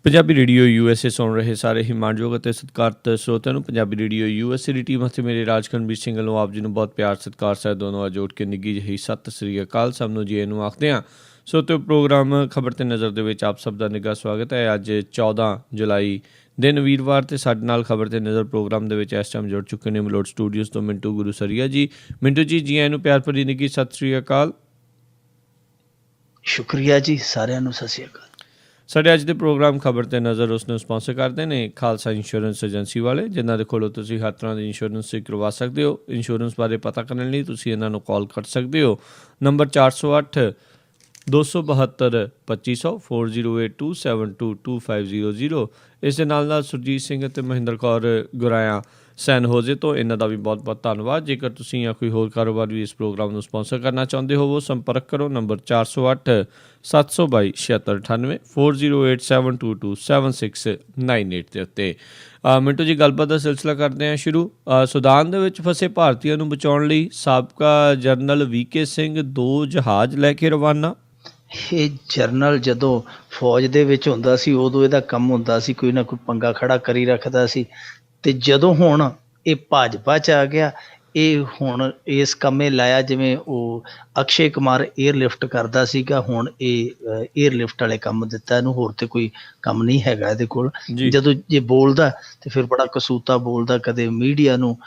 Punjabi radio USA ਸੁਣ ਰਹੇ ਸਾਰੇ ਹੀ ਮਾਣਯੋਗ ਅਤੇ ਸਤਿਕਾਰਤ ਸਰੋਤਿਆਂ ਨੂੰ ਪੰਜਾਬੀ ਰੇਡੀਓ USA ਦੀ ਟੀਮ ਅਤੇ ਮੇਰੇ ਰਾਜਕਰਨਵੀਰ ਸਿੰਘ ਵੱਲੋਂ ਆਪ ਜੀ ਨੂੰ ਬਹੁਤ ਪਿਆਰ ਸਤਿਕਾਰ ਸਹਿਤ ਦੋਨੋਂ ਜੋੜ ਕੇ ਨਿੱਘੀ ਜਿਹੀ ਸਤਿ ਸ੍ਰੀ ਅਕਾਲ ਸਭ ਨੂੰ ਜੀ ਨੂੰ ਆਖਦੇ ਹਾਂ। ਸਰੋਤਿਓ, ਪ੍ਰੋਗਰਾਮ ਖਬਰ ਤੇ ਨਜ਼ਰ ਦੇ ਵਿੱਚ ਆਪ ਸਭ ਦਾ ਨਿੱਘਾ ਸਵਾਗਤ ਹੈ। ਅੱਜ 14 ਜੁਲਾਈ ਦਿਨ ਵੀਰਵਾਰ ਤੇ ਸਾਡੇ ਨਾਲ ਖਬਰ ਤੇ ਨਜ਼ਰ ਪ੍ਰੋਗਰਾਮ ਦੇ ਵਿੱਚ ਇਸ ਟਾਈਮ ਜੁੜ ਚੁੱਕੇ ਨੇ ਮਲੋਟ ਸਟੂਡੀਓਜ਼ ਤੋਂ ਮਿੰਟੂ ਗੁਰੂਸਰੀਆ ਜੀ। ਮਿੰਟੂ ਜੀ ਆਇਆਂ ਨੂੰ ਪਿਆਰ ਭਰੀ ਨਿੱਘੀ ਸਤਿ ਸ੍ਰੀ ਅਕਾਲ। ਸ਼ੁਕਰੀਆ ਜੀ, ਸਾਰਿਆਂ ਨੂੰ ਸਤਿ ਸ੍ਰੀ ਅਕਾਲ। ਸਾਡੇ ਅੱਜ ਦੇ ਪ੍ਰੋਗਰਾਮ ਖਬਰ ਤੇ ਨਜ਼ਰ ਉਸ ਨੂੰ ਸਪਾਂਸਰ ਕਰਦੇ ਨੇ ਖਾਲਸਾ ਇੰਸ਼ੋਰੈਂਸ ਏਜੰਸੀ ਵਾਲੇ, ਜਿਨ੍ਹਾਂ ਦੇ ਕੋਲੋਂ ਤੁਸੀਂ ਹਰ ਤਰ੍ਹਾਂ ਦੀ ਇੰਸ਼ੋਰੈਂਸ ਕਰਵਾ ਸਕਦੇ ਹੋ। ਇੰਸ਼ੋਰੈਂਸ ਬਾਰੇ ਪਤਾ ਕਰਨ ਲਈ ਤੁਸੀਂ ਇਹਨਾਂ ਨੂੰ ਕਾਲ ਕਰ ਸਕਦੇ ਹੋ। ਨੰਬਰ 408 272 2500 4082722500। ਇਸ ਦੇ ਨਾਲ ਸੁਰਜੀਤ ਸਿੰਘ ਅਤੇ ਮਹਿੰਦਰ ਕੌਰ ਗੁਰਾਇਆ ਸੈਨ ਹੋਜ਼ੇ ਤੋਂ ਇਹਨਾਂ ਦਾ ਵੀ ਬਹੁਤ ਬਹੁਤ ਧੰਨਵਾਦ। ਜੇਕਰ ਤੁਸੀਂ ਜਾਂ ਕੋਈ ਹੋਰ ਕਾਰੋਬਾਰ ਵੀ ਇਸ ਪ੍ਰੋਗਰਾਮ ਨੂੰ ਸਪਾਂਸਰ ਕਰਨਾ ਚਾਹੁੰਦੇ ਹੋਵੋ, ਸੰਪਰਕ ਕਰੋ ਨੰਬਰ 408 722 7698 4087227698 ਦੇ ਉੱਤੇ। ਮਿੰਟੂ ਜੀ, ਗੱਲਬਾਤ ਦਾ ਸਿਲਸਿਲਾ ਕਰਦੇ ਹਾਂ ਸ਼ੁਰੂ। ਸੁਦਾਨ ਦੇ ਵਿੱਚ ਫਸੇ ਭਾਰਤੀਆਂ ਨੂੰ ਬਚਾਉਣ ਲਈ ਸਾਬਕਾ ਜਰਨਲ VK ਸਿੰਘ 2 ਜਹਾਜ਼ ਲੈ ਕੇ ਰਵਾਨਾ। ਇਹ ਜਰਨਲ ਜਦੋਂ ਫੌਜ ਦੇ ਵਿੱਚ ਹੁੰਦਾ ਸੀ ਉਦੋਂ ਇਹਦਾ ਕੰਮ ਹੁੰਦਾ ਸੀ ਕੋਈ ਨਾ ਕੋਈ ਪੰਗਾ ਖੜਾ ਕਰੀ ਰੱਖਦਾ ਸੀ, ਤੇ ਜਦੋਂ ਹੁਣ ਇਹ ਭਾਜਪਾ 'ਚ ਆ ਗਿਆ, ਇਹ ਹੁਣ ਇਸ ਕੰਮੇ ਲਾਇਆ ਜਿਵੇਂ ਉਹ ਅਕਸ਼ੇ ਕੁਮਾਰ ਏਅਰਲਿਫਟ ਕਰਦਾ ਸੀਗਾ, ਹੁਣ ਇਹ ਏਅਰਲਿਫਟ ਵਾਲੇ ਕੰਮ ਦਿੱਤਾ ਇਹਨੂੰ, ਹੋਰ ਤੇ ਕੋਈ ਕੰਮ ਨਹੀਂ ਹੈਗਾ ਇਹਦੇ ਕੋਲ। ਜਦੋਂ ਜੇ ਬੋਲਦਾ ਤੇ ਫਿਰ ਬੜਾ ਕਸੂਤਾ ਬੋਲਦਾ, ਕਦੇ ਮੀਡੀਆ ਨੂੰ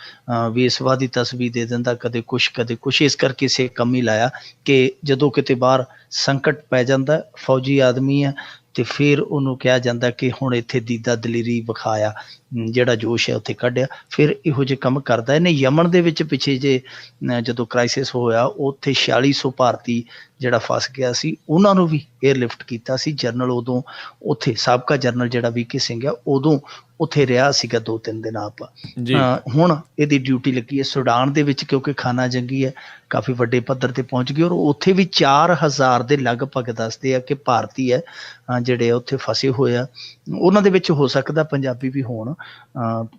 ਵੇਸਵਾਦੀ ਤਸਵੀਰ ਦੇ ਦਿੰਦਾ, ਕਦੇ ਕੁਛ ਇਸ ਕਰਕੇ ਇਸੇ ਕੰਮ ਹੀ ਲਾਇਆ ਕਿ ਜਦੋਂ ਕਿਤੇ ਬਾਹਰ ਸੰਕਟ ਪੈ ਜਾਂਦਾ, ਫੌਜੀ ਆਦਮੀ ਆ, ਤੇ ਫਿਰ ਉਹਨੂੰ ਕਿਹਾ ਜਾਂਦਾ ਕਿ ਹੁਣ ਇੱਥੇ ਦੀਦਾ ਦਲੇਰੀ ਵਿਖਾਇਆ, ਜਿਹੜਾ ਜੋਸ਼ ਹੈ ਉੱਥੇ ਕੱਢਿਆ, ਫਿਰ ਇਹੋ ਜਿਹੇ ਕੰਮ ਕਰਦਾ। ਇਹਨੇ ਯਮਨ ਦੇ ਵਿੱਚ ਪਿੱਛੇ ਜੇ ਜਦੋਂ ਕ੍ਰਾਈਸਿਸ ਹੋਇਆ, ਉੱਥੇ 4600 ਭਾਰਤੀ ਜਿਹੜਾ ਫਸ ਗਿਆ ਸੀ, ਉਹਨਾਂ ਨੂੰ ਵੀ ਏਅਰਲਿਫਟ ਕੀਤਾ ਸੀ। ਜਰਨਲ ਉਦੋਂ ਉੱਥੇ ਸਾਬਕਾ ਜਰਨਲ ਜਿਹੜਾ VK ਸਿੰਘ ਆ, ਉਦੋਂ ਉੱਥੇ ਰਿਹਾ ਸੀਗਾ 2-3 ਦਿਨ ਆਪ। ਹੁਣ ਇਹਦੀ ਡਿਊਟੀ ਲੱਗੀ ਹੈ ਸੁਡਾਨ ਦੇ ਵਿੱਚ, ਕਿਉਂਕਿ ਖਾਨਾ ਜੰਗੀ ਹੈ, ਕਾਫੀ ਵੱਡੇ ਪੱਧਰ ਤੇ ਪਹੁੰਚ ਗਈ, ਔਰ ਉੱਥੇ ਵੀ 4000 ਦੇ ਲਗਭਗ ਦੱਸਦੇ ਆ ਕਿ ਭਾਰਤੀ ਹੈ ਜਿਹੜੇ ਉੱਥੇ ਫਸੇ ਹੋਏ ਆ। ਉਹਨਾਂ ਦੇ ਵਿੱਚ ਹੋ ਸਕਦਾ ਪੰਜਾਬੀ ਵੀ ਹੋਣ,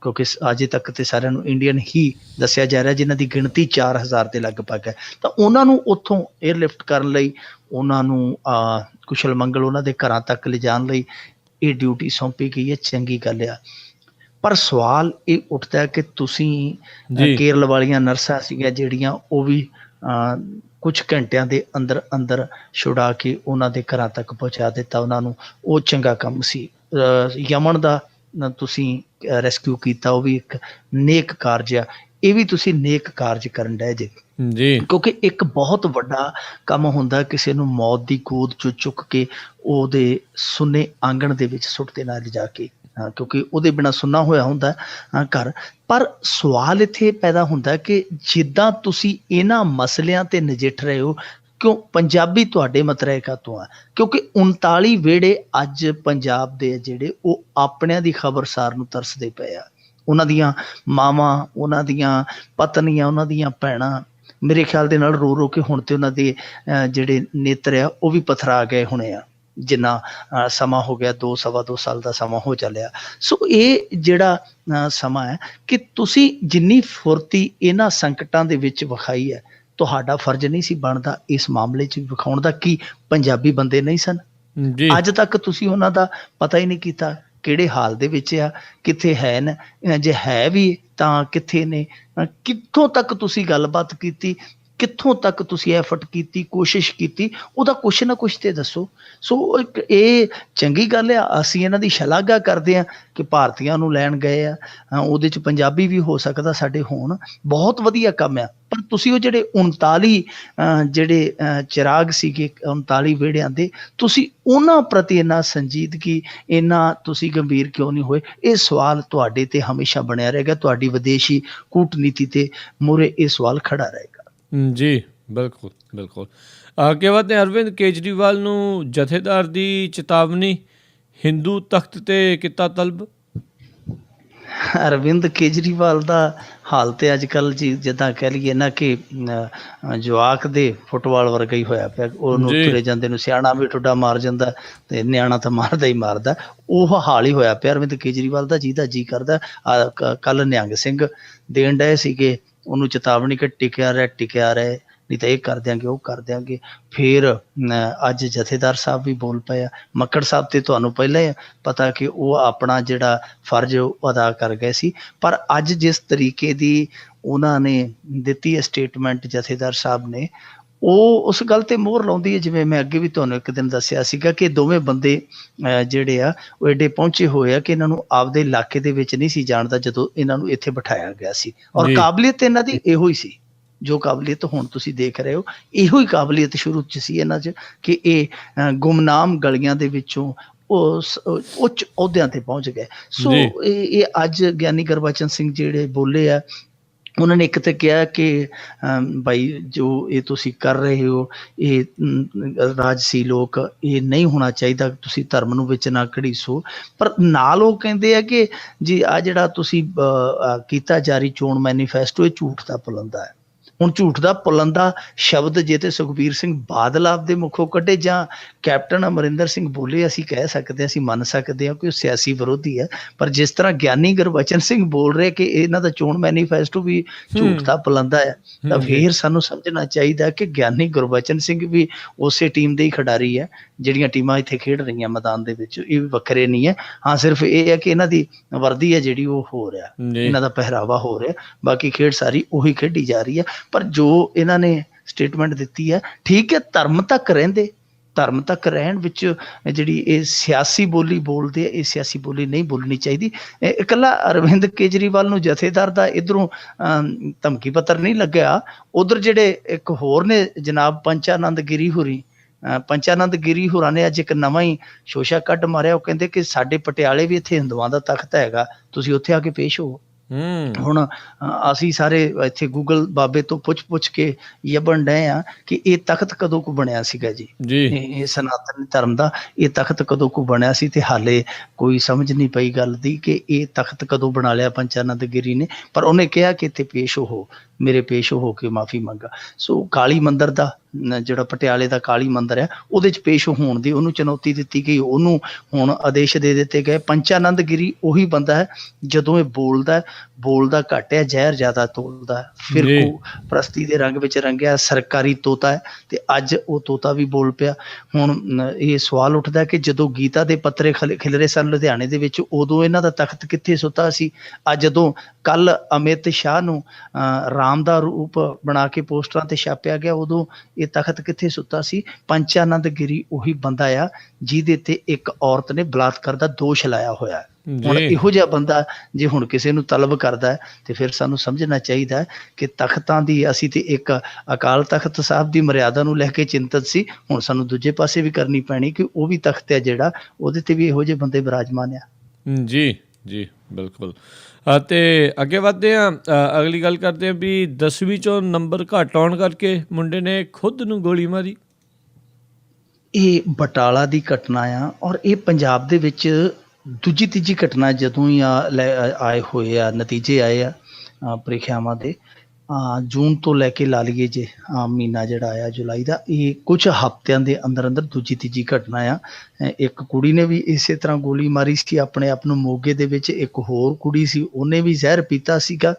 ਕਿਉਂਕਿ ਅਜੇ ਤੱਕ ਤੇ ਸਾਰਿਆਂ ਨੂੰ ਇੰਡੀਅਨ ਹੀ ਦੱਸਿਆ ਜਾ ਰਿਹਾ, ਜਿਨ੍ਹਾਂ ਦੀ ਗਿਣਤੀ 4000 ਦੇ ਲਗਭਗ ਹੈ। ਤਾਂ ਉਹਨਾਂ ਨੂੰ ਉੱਥੋਂ ਏਅਰਲਿਫਟ ਕਰਨ ਲਈ, ਉਹਨਾਂ ਨੂੰ ਕੁਸ਼ਲ ਮੰਗਲ ਉਹਨਾਂ ਦੇ ਘਰਾਂ ਤੱਕ ਲਿਜਾਣ ਲਈ ਇਹ ਡਿਊਟੀ ਸੌਂਪੀ ਗਈ ਹੈ। ਚੰਗੀ ਗੱਲ ਆ, ਪਰ ਸਵਾਲ ਇਹ ਉੱਠਦਾ ਕਿ ਤੁਸੀਂ ਕੇਰਲ ਵਾਲੀਆਂ ਨਰਸਾਂ ਸੀਗੀਆਂ ਜਿਹੜੀਆਂ, ਉਹ ਵੀ ਕੁਛ ਘੰਟਿਆਂ ਦੇ ਅੰਦਰ ਅੰਦਰ ਛੁਡਾ ਕੇ ਉਹਨਾਂ ਦੇ ਘਰਾਂ ਤੱਕ ਪਹੁੰਚਾ ਦਿੱਤਾ ਉਹਨਾਂ ਨੂੰ। ਉਹ ਚੰਗਾ ਕੰਮ ਸੀ। ਯਮਨ ਦਾ ਤੁਸੀਂ ਰੈਸਕਿਊ ਕੀਤਾ, ਉਹ ਵੀ ਇੱਕ ਨੇਕ ਕਾਰਜ ਆ। ਇਹ ਵੀ ਤੁਸੀਂ ਨੇਕ ਕਾਰਜ ਕਰਨ ਡਏ ਜੇ, ਕਿਉਂਕਿ ਇੱਕ ਬਹੁਤ ਵੱਡਾ ਕੰਮ ਹੁੰਦਾ ਕਿਸੇ ਨੂੰ ਮੌਤ ਦੀ ਗੋਦ ਚੋਂ ਚੁੱਕ ਕੇ ਉਹਦੇ ਸੁੰਨੇ ਆਂਗਣ ਦੇ ਵਿੱਚ ਸੁੱਟ ਦੇਣਾ ਲਿਜਾ ਕੇ, ਕਿਉਂਕਿ ਉਹਦੇ ਬਿਨਾਂ ਸੁੰਨਾ ਹੋਇਆ ਹੁੰਦਾ ਘਰ। ਪਰ ਸਵਾਲ ਇੱਥੇ ਪੈਦਾ ਹੁੰਦਾ ਕਿ ਜਿੱਦਾਂ ਤੁਸੀਂ ਇਹਨਾਂ ਮਸਲਿਆਂ ਤੇ ਨਜਿੱਠ ਰਹੇ ਹੋ, ਕਿਉਂ ਪੰਜਾਬੀ ਤੁਹਾਡੇ ਮਤਰੇ ਕਾਹਤੋਂ ਆ? ਕਿਉਂਕਿ 39 ਵਿਹੜੇ ਅੱਜ ਪੰਜਾਬ ਦੇ ਜਿਹੜੇ ਉਹ ਆਪਣਿਆਂ ਦੀ ਖਬਰਸਾਰ ਨੂੰ ਤਰਸਦੇ ਪਏ ਆ। ਉਹਨਾਂ ਦੀਆਂ ਮਾਵਾਂ, ਉਹਨਾਂ ਦੀਆਂ ਪਤਨੀਆਂ, ਉਹਨਾਂ ਦੀਆਂ ਭੈਣਾਂ ਮੇਰੇ ਖਿਆਲ ਦੇ ਨਾਲ ਰੋ ਰੋ ਕੇ ਹੁਣ ਤੇ ਉਹਨਾਂ ਦੇ ਜਿਹੜੇ ਨੇਤਰ ਆ ਉਹ ਵੀ ਪਥਰਾ ਗਏ ਹੋਣੇ ਆ, ਜਿੰਨਾ ਸਮਾਂ ਹੋ ਗਿਆ, 2-2.25 ਸਾਲ ਦਾ ਸਮਾਂ ਹੋ ਚੱਲਿਆ। ਸੋ ਇਹ ਜਿਹੜਾ ਸਮਾਂ ਹੈ ਕਿ ਤੁਸੀਂ ਜਿੰਨੀ ਫੁਰਤੀ ਇਹਨਾਂ ਸੰਕਟਾਂ ਦੇ ਵਿੱਚ ਵਿਖਾਈ ਹੈ, ਤੁਹਾਡਾ ਫਰਜ਼ ਨਹੀਂ ਸੀ ਬਣਦਾ ਇਸ ਮਾਮਲੇ 'ਚ ਵਿਖਾਉਣ ਦਾ ਕਿ ਪੰਜਾਬੀ ਬੰਦੇ ਨਹੀਂ ਸਨ। ਅੱਜ ਤੱਕ ਤੁਸੀਂ ਉਹਨਾਂ ਦਾ ਪਤਾ ਹੀ ਨਹੀਂ ਕੀਤਾ ਕਿਹੜੇ ਹਾਲ ਦੇ ਵਿੱਚ ਆ, ਕਿੱਥੇ ਹੈ ਨੇ, ਜੇ ਹੈ ਵੀ ਤਾਂ ਕਿੱਥੇ ਨੇ, ਕਿੱਥੋਂ ਤੱਕ ਤੁਸੀਂ ਗੱਲਬਾਤ ਕੀਤੀ, ਕਿੱਥੋਂ ਤੱਕ ਤੁਸੀਂ ਐਫਰਟ ਕੀਤੀ, ਕੋਸ਼ਿਸ਼ ਕੀਤੀ, ਉਹਦਾ ਕੁਛ ਨਾ ਕੁਛ ਤੇ ਦੱਸੋ। ਸੋ ਇਹ ਚੰਗੀ ਗੱਲ ਆ, ਅਸੀਂ ਇਹਨਾਂ ਦੀ ਸ਼ਲਾਘਾ ਕਰਦੇ ਹਾਂ ਕਿ ਭਾਰਤੀਆਂ ਨੂੰ ਲੈਣ ਗਏ ਆ, ਉਹਦੇ 'ਚ ਪੰਜਾਬੀ ਵੀ ਹੋ ਸਕਦਾ ਸਾਡੇ ਹੋਣ, ਬਹੁਤ ਵਧੀਆ ਕੰਮ ਆ। ਪਰ ਤੁਸੀਂ ਉਹ ਜਿਹੜੇ 39 ਜਿਹੜੇ ਚਿਰਾਗ ਸੀਗੇ 39 ਵਿਹੜਿਆਂ ਦੇ, ਤੁਸੀਂ ਉਹਨਾਂ ਪ੍ਰਤੀ ਇੰਨਾ ਸੰਜੀਦਗੀ, ਇੰਨਾ ਤੁਸੀਂ ਗੰਭੀਰ ਕਿਉਂ ਨਹੀਂ ਹੋਏ? ਇਹ ਸਵਾਲ ਤੁਹਾਡੇ ਤੇ ਹਮੇਸ਼ਾ ਬਣਿਆ ਰਹੇਗਾ, ਤੁਹਾਡੀ ਵਿਦੇਸ਼ੀ ਕੂਟਨੀਤੀ ਤੇ ਮੂਹਰੇ ਇਹ ਸਵਾਲ ਖੜਾ ਰਹੇਗਾ। ਜੀ ਬਿਲਕੁਲ ਬਿਲਕੁਲ। ਕਹਿੰਦੇ ਅਰਵਿੰਦ ਕੇਜਰੀਵਾਲ ਨੂੰ ਜਥੇਦਾਰ ਦੀ ਚੇਤਾਵਨੀ, ਹਿੰਦੂ ਤਖਤ ਤੇ ਕੀਤਾ ਤਲਬ। ਅਰਵਿੰਦ ਕੇਜਰੀਵਾਲ ਦਾ ਹਾਲ ਤੇ ਅੱਜ ਕੱਲ੍ਹ ਜੀ ਜਿੱਦਾਂ ਕਹਿ ਲਈਏ ਨਾ ਕਿ ਜਵਾਕ ਦੇ ਫੁੱਟਬਾਲ ਵਰਗਾ ਹੀ ਹੋਇਆ ਪਿਆ। ਉਹਨੂੰ ਤੁਰੇ ਜਾਂਦੇ ਨੂੰ ਸਿਆਣਾ ਵੀ ਠੁੱਡਾ ਮਾਰ ਜਾਂਦਾ ਤੇ ਨਿਆਣਾ ਤਾਂ ਮਾਰਦਾ ਹੀ ਮਾਰਦਾ, ਉਹ ਹਾਲ ਹੀ ਹੋਇਆ ਪਿਆ ਅਰਵਿੰਦ ਕੇਜਰੀਵਾਲ ਦਾ। ਜਿਹਦਾ ਜੀ ਕਰਦਾ ਕੱਲ੍ਹ ਨਿਹੰਗ ਸਿੰਘ ਦੇਣ ਡਏ ਸੀਗੇ ਉਹਨੂੰ ਚੇਤਾਵਨੀ ਕਿ ਟਿਕਿਆ ਰਹੇ ਨਹੀਂ ਤਾਂ ਇਹ ਕਰ ਦਿਆਂਗੇ, ਉਹ ਕਰ ਦਿਆਂਗੇ। ਫਿਰ ਅੱਜ ਜਥੇਦਾਰ ਸਾਹਿਬ ਵੀ ਬੋਲ ਪਏ ਆ। ਮੱਕੜ ਸਾਹਿਬ ਤੇ ਤੁਹਾਨੂੰ ਪਹਿਲਾਂ ਹੀ ਪਤਾ ਕਿ ਉਹ ਆਪਣਾ ਜਿਹੜਾ ਫਰਜ਼ ਉਹ ਅਦਾ ਕਰ ਗਏ ਸੀ, ਪਰ ਅੱਜ ਜਿਸ ਤਰੀਕੇ ਦੀ ਉਹਨਾਂ ਨੇ ਦਿੱਤੀ ਹੈ ਸਟੇਟਮੈਂਟ ਜਥੇਦਾਰ ਸਾਹਿਬ ਨੇ, ਉਹ ਉਸ ਗੱਲ ਤੇ ਮੋਹਰ ਲਾਉਂਦੀ ਹੈ। ਜਿਵੇਂ ਮੈਂ ਅੱਗੇ ਵੀ ਤੁਹਾਨੂੰ ਇੱਕ ਦਿਨ ਦੱਸਿਆ ਸੀਗਾ ਕਿ ਦੋਵੇਂ ਬੰਦੇ ਜਿਹੜੇ ਆ ਉਹ ਐਡੇ ਪਹੁੰਚੇ ਹੋਏ ਆ ਕਿ ਇਹਨਾਂ ਨੂੰ ਆਪਦੇ ਇਲਾਕੇ ਦੇ ਵਿੱਚ ਨਹੀਂ ਸੀ ਜਾਣਦਾ ਜਦੋਂ ਇਹਨਾਂ ਨੂੰ ਇੱਥੇ ਬਿਠਾਇਆ ਗਿਆ ਸੀ, ਔਰ ਕਾਬਲੀਅਤ ਇਹਨਾਂ ਦੀ ਇਹੋ ਹੀ ਸੀ। ਜੋ ਕਾਬਲੀਅਤ ਹੁਣ ਤੁਸੀਂ ਦੇਖ ਰਹੇ ਹੋ, ਇਹੋ ਹੀ ਕਾਬਲੀਅਤ ਸ਼ੁਰੂ 'ਚ ਸੀ ਇਹਨਾਂ 'ਚ ਕਿ ਇਹ ਗੁਮਨਾਮ ਗਲੀਆਂ ਦੇ ਵਿੱਚੋਂ ਉਸ ਉੱਚ ਅਹੁਦਿਆਂ ਤੇ ਪਹੁੰਚ ਗਏ। ਸੋ ਇਹ ਅੱਜ ਗਿਆਨੀ ਗੁਰਬਚਨ ਸਿੰਘ ਜਿਹੜੇ ਬੋਲੇ ਆ, ਉਹਨਾਂ ਨੇ ਇੱਕ ਤਾਂ ਕਿਹਾ ਕਿ ਭਾਈ ਜੋ ਇਹ ਤੁਸੀਂ ਕਰ ਰਹੇ ਹੋ, ਇਹ ਰਾਜਸੀ ਲੋਕ, ਇਹ ਨਹੀਂ ਹੋਣਾ ਚਾਹੀਦਾ, ਤੁਸੀਂ ਧਰਮ ਨੂੰ ਵਿੱਚ ਨਾ ਘੜੀਸੋ। ਪਰ ਨਾਲ ਉਹ ਕਹਿੰਦੇ ਆ ਕਿ ਜੀ ਆ ਜਿਹੜਾ ਤੁਸੀਂ ਕੀਤਾ ਜਾਰੀ ਚੋਣ ਮੈਨੀਫੈਸਟੋ, ਇਹ ਝੂਠ ਦਾ ਪੁਲੰਦਾ ਹੈ। ਹੁਣ ਝੂਠ ਦਾ ਪੁਲੰਦਾ ਸ਼ਬਦ ਜੇ ਤੇ ਸੁਖਬੀਰ ਸਿੰਘ ਬਾਦਲ ਆਪਦੇ ਮੁਖੋਂ ਕੱਢੇ ਜਾਂ ਕੈਪਟਨ ਅਮਰਿੰਦਰ ਸਿੰਘ ਬੋਲੇ, ਅਸੀਂ ਕਹਿ ਸਕਦੇ ਹਾਂ, ਅਸੀਂ ਮੰਨ ਸਕਦੇ ਹਾਂ ਕਿ ਉਹ ਸਿਆਸੀ ਵਿਰੋਧੀ ਹੈ। ਪਰ ਜਿਸ ਤਰ੍ਹਾਂ ਗਿਆਨੀ ਗੁਰਬਚਨ ਸਿੰਘ ਬੋਲ ਰਹੇ ਕਿ ਇਹਨਾਂ ਦਾ ਚੋਣ ਮੈਨੀਫੈਸਟੋ ਵੀ ਝੂਠ ਦਾ ਪੁਲੰਦਾ ਹੈ, ਤਾਂ ਫਿਰ ਸਾਨੂੰ ਸਮਝਣਾ ਚਾਹੀਦਾ ਕਿ ਗਿਆਨੀ ਗੁਰਬਚਨ ਸਿੰਘ ਵੀ ਉਸੇ ਟੀਮ ਦੇ ਹੀ ਖਿਡਾਰੀ ਹੈ ਜਿਹੜੀਆਂ ਟੀਮਾਂ ਇੱਥੇ ਖੇਡ ਰਹੀਆਂ ਮੈਦਾਨ ਦੇ ਵਿੱਚ। ਇਹ ਵੀ ਵੱਖਰੇ ਨਹੀਂ ਹੈ। ਹਾਂ, ਸਿਰਫ ਇਹ ਹੈ ਕਿ ਇਹਨਾਂ ਦੀ ਵਰਦੀ ਹੈ ਜਿਹੜੀ ਉਹ ਹੋ ਰਿਹਾ, ਇਹਨਾਂ ਦਾ ਪਹਿਰਾਵਾ ਹੋ ਰਿਹਾ, ਬਾਕੀ ਖੇਡ ਸਾਰੀ ਉਹੀ ਖੇਡੀ ਜਾ ਰਹੀ ਹੈ। ਪਰ ਜੋ ਇਹਨਾਂ ਨੇ ਸਟੇਟਮੈਂਟ ਦਿੱਤੀ ਹੈ, ਠੀਕ ਹੈ, ਧਰਮ ਤੱਕ ਰਹਿੰਦੇ, ਧਰਮ ਤੱਕ ਰਹਿਣ ਵਿੱਚ ਜਿਹੜੀ ਇਹ ਸਿਆਸੀ ਬੋਲੀ ਬੋਲਦੇ ਆ, ਇਹ ਸਿਆਸੀ ਬੋਲੀ ਨਹੀਂ ਬੋਲਣੀ ਚਾਹੀਦੀ। ਇਕੱਲਾ ਅਰਵਿੰਦ ਕੇਜਰੀਵਾਲ ਨੂੰ ਜਥੇਦਾਰ ਦਾ ਇੱਧਰੋਂ ਧਮਕੀ ਪੱਤਰ ਨਹੀਂ ਲੱਗਿਆ, ਉੱਧਰ ਜਿਹੜੇ ਇੱਕ ਹੋਰ ਨੇ ਜਨਾਬ ਪੰਚਾਨੰਦ ਗਿਰੀ ਹੋਰਾਂ ਨੇ ਅੱਜ ਇੱਕ ਨਵਾਂ ਹੀ ਸ਼ੋਸ਼ਾ ਕੱਢ ਮਾਰਿਆ। ਉਹ ਕਹਿੰਦੇ ਕਿ ਸਾਡੇ ਪਟਿਆਲੇ ਵੀ ਇੱਥੇ ਹਿੰਦੂਆਂ ਦਾ ਤਖਤ ਹੈਗਾ, ਤੁਸੀਂ ਉੱਥੇ ਆ ਕੇ ਪੇਸ਼ ਹੋ। ਹੁਣ ਅਸੀਂ ਸਾਰੇ ਇੱਥੇ ਗੂਗਲ ਬਾਬੇ ਤੋਂ ਪੁੱਛ ਕੇ ਲੱਭਣ ਡਏ ਆ ਕਿ ਇਹ ਤਖਤ ਕਦੋਂ ਕੁ ਬਣਿਆ ਸੀਗਾ ਜੀ, ਇਹ ਸਨਾਤਨ ਧਰਮ ਦਾ ਇਹ ਤਖਤ ਕਦੋਂ ਕੁ ਬਣਿਆ ਸੀ, ਤੇ ਹਾਲੇ ਕੋਈ ਸਮਝ ਨਹੀਂ ਪਈ ਗੱਲ ਦੀ ਕਿ ਇਹ ਤਖਤ ਕਦੋਂ ਬਣਾ ਲਿਆ ਪੰਚਾਨੰਦ ਗਿਰੀ ਨੇ। ਪਰ ਉਹਨੇ ਕਿਹਾ ਕਿ ਇੱਥੇ ਪੇਸ਼ ਹੋ, ਮੇਰੇ ਪੇਸ਼ ਹੋ ਕੇ ਮਾਫੀ ਮੰਗਾ। ਸੋ ਕਾਲੀ ਮੰਦਰ ਦਾ ਜਿਹੜਾ ਪਟਿਆਲੇ ਦਾ ਕਾਲੀ ਮੰਦਰ ਹੈ, ਉਹਦੇ 'ਚ ਪੇਸ਼ ਹੋਣ ਦੀ ਉਹਨੂੰ ਚੁਣੌਤੀ ਦਿੱਤੀ ਗਈ, ਉਹਨੂੰ ਹੁਣ ਆਦੇਸ਼ ਦੇ ਦਿੱਤੇ ਗਏ। ਪੰਚਾਨੰਦ ਗਿਰੀ ਉਹੀ ਬੰਦਾ ਹੈ ਜਦੋਂ ਇਹ ਬੋਲਦਾ ਘੱਟ ਹੈ, ਜ਼ਹਿਰ ਜ਼ਿਆਦਾ ਤੋਲਦਾ ਹੈ, ਫਿਰਕੂ ਪ੍ਰਸਤੀ ਦੇ ਰੰਗ ਵਿੱਚ ਰੰਗਿਆ ਸਰਕਾਰੀ ਤੋਤਾ ਹੈ, ਤੇ ਅੱਜ ਉਹ ਤੋਤਾ ਵੀ ਬੋਲ ਪਿਆ। ਹੁਣ ਇਹ ਸਵਾਲ ਉੱਠਦਾ ਕਿ ਜਦੋਂ ਗੀਤਾ ਦੇ ਪੱਤਰੇ ਖਿਲਰੇ ਸਨ ਲੁਧਿਆਣੇ ਦੇ ਵਿੱਚ, ਉਦੋਂ ਇਹਨਾਂ ਦਾ ਤਖਤ ਕਿੱਥੇ ਸੁੱਤਾ ਸੀ? ਅੱਜ ਜਦੋਂ ਕੱਲ ਅਮਿਤ ਸ਼ਾਹ ਨੂੰ ਰਾਮ ਦਾ ਰੂਪ ਬਣਾ ਕੇ ਪੋਸਟਰਾਂ ਤੇ ਛਾਪਿਆ ਗਿਆ, ਉਦੋਂ ਇਹ ਤਖਤ ਕਿੱਥੇ ਸੁੱਤਾ ਸੀ? ਪੰਚਾਨੰਦ ਗਿਰੀ ਉਹੀ ਬੰਦਾ ਆ ਜਿਹਦੇ ਤੇ ਇੱਕ ਔਰਤ ਨੇ ਬਲਾਤਕਾਰ ਦਾ ਦੋਸ਼ ਲਾਇਆ ਹੋਇਆ। ਹੁਣ ਇਹੋ ਜਿਹਾ ਬੰਦਾ ਜੇ ਹੁਣ ਕਿਸੇ ਨੂੰ ਤਲਬ ਕਰਦਾ ਹੈ, ਤੇ ਫਿਰ ਸਾਨੂੰ ਸਮਝਣਾ ਚਾਹੀਦਾ ਹੈ ਕਿ ਤਖਤਾਂ ਦੀ, ਅਸੀਂ ਤੇ ਇੱਕ ਅਕਾਲ ਤਖਤ ਸਾਹਿਬ ਦੀ ਮਰਿਆਦਾ ਨੂੰ ਲੈ ਕੇ ਚਿੰਤਤ ਸੀ, ਹੁਣ ਸਾਨੂੰ ਦੂਜੇ ਪਾਸੇ ਵੀ ਕਰਨੀ ਪੈਣੀ ਕਿ ਉਹ ਵੀ ਤਖਤ ਹੈ ਜਿਹੜਾ, ਉਹਦੇ ਤੇ ਵੀ ਇਹੋ ਜਿਹੇ ਬੰਦੇ ਬਿਰਾਜਮਾਨ ਆ। ਜੀ ਬਿਲਕੁਲ। ਅਤੇ ਅੱਗੇ ਵੱਧਦੇ ਹਾਂ, ਅਗਲੀ ਗੱਲ ਕਰਦੇ ਹਾਂ ਵੀ 10ਵੀਂ 'ਚੋਂ ਨੰਬਰ ਘੱਟ ਆਉਣ ਕਰਕੇ ਮੁੰਡੇ ਨੇ ਖੁਦ ਨੂੰ ਗੋਲੀ ਮਾਰੀ। ਇਹ ਬਟਾਲਾ ਦੀ ਘਟਨਾ ਆ, ਔਰ ਇਹ ਪੰਜਾਬ ਦੇ ਵਿੱਚ ਦੂਜੀ ਤੀਜੀ ਘਟਨਾ ਜਦੋਂ ਹੀ ਆਏ ਹੋਏ ਆ, ਨਤੀਜੇ ਆਏ ਆ ਪ੍ਰੀਖਿਆਵਾਂ ਦੇ, ਜੂਨ ਤੋਂ ਲੈ ਕੇ ਲਾ ਲਈਏ ਜੇ ਮਹੀਨਾ ਜਿਹੜਾ ਆਇਆ ਜੁਲਾਈ ਦਾ, ਇਹ ਕੁਝ ਹਫ਼ਤਿਆਂ ਦੇ ਅੰਦਰ ਦੂਜੀ ਤੀਜੀ ਘਟਨਾ ਆ। ਇੱਕ ਕੁੜੀ ਨੇ ਵੀ ਇਸੇ ਤਰ੍ਹਾਂ ਗੋਲੀ ਮਾਰੀ ਸੀ ਆਪਣੇ ਆਪ ਨੂੰ ਮੋਗੇ ਦੇ ਵਿੱਚ, ਇੱਕ ਹੋਰ ਕੁੜੀ ਸੀ ਉਹਨੇ ਵੀ ਜ਼ਹਿਰ ਪੀਤਾ ਸੀਗਾ।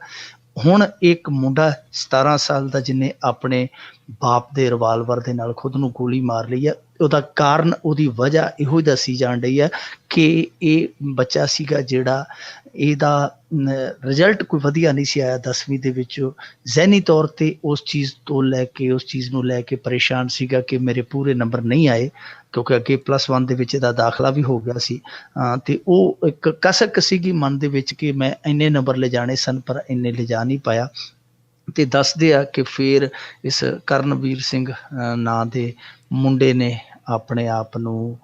ਹੁਣ ਇੱਕ ਮੁੰਡਾ 17 ਸਾਲ ਦਾ ਜਿਹਨੇ ਆਪਣੇ ਬਾਪ ਦੇ ਰਿਵਾਲਵਰ ਦੇ ਨਾਲ ਖੁਦ ਨੂੰ ਗੋਲੀ ਮਾਰ ਲਈ ਹੈ। ਉਹਦਾ ਕਾਰਨ, ਉਹਦੀ ਵਜ੍ਹਾ ਇਹੋ ਦੱਸੀ ਜਾਣ ਰਹੀ ਹੈ ਕਿ ਇਹ ਬੱਚਾ ਸੀਗਾ ਜਿਹੜਾ, ਇਹਦਾ ਰਿਜ਼ਲਟ ਕੋਈ ਵਧੀਆ ਨਹੀਂ ਸੀ ਆਇਆ 10ਵੀਂ ਦੇ ਵਿੱਚ, ਜ਼ਹਿਨੀ ਤੌਰ ਤੇ ਉਸ ਚੀਜ਼ ਨੂੰ ਲੈ ਕੇ ਪਰੇਸ਼ਾਨ ਸੀਗਾ ਕਿ ਮੇਰੇ ਪੂਰੇ ਨੰਬਰ ਨਹੀਂ ਆਏ, ਕਿਉਂਕਿ ਅੱਗੇ +1 ਦੇ ਵਿੱਚ ਇਹਦਾ ਦਾਖਲਾ ਵੀ ਹੋ ਗਿਆ ਸੀ, ਤੇ ਉਹ ਇੱਕ ਕਸਕ ਸੀਗੀ ਮਨ ਦੇ ਵਿੱਚ ਕਿ ਮੈਂ ਇੰਨੇ ਨੰਬਰ ਲਿਜਾਣੇ ਸਨ ਪਰ ਇੰਨੇ ਲਿਜਾ ਨਹੀਂ ਪਾਇਆ। ਤੇ ਦੱਸਦੇ ਆ ਕਿ ਫਿਰ ਇਸ ਕਰਨਵੀਰ ਸਿੰਘ ਨਾਂ ਦੇ ਮੁੰਡੇ ਨੇ ਆਪਣੇ ਆਪ ਨੂੰ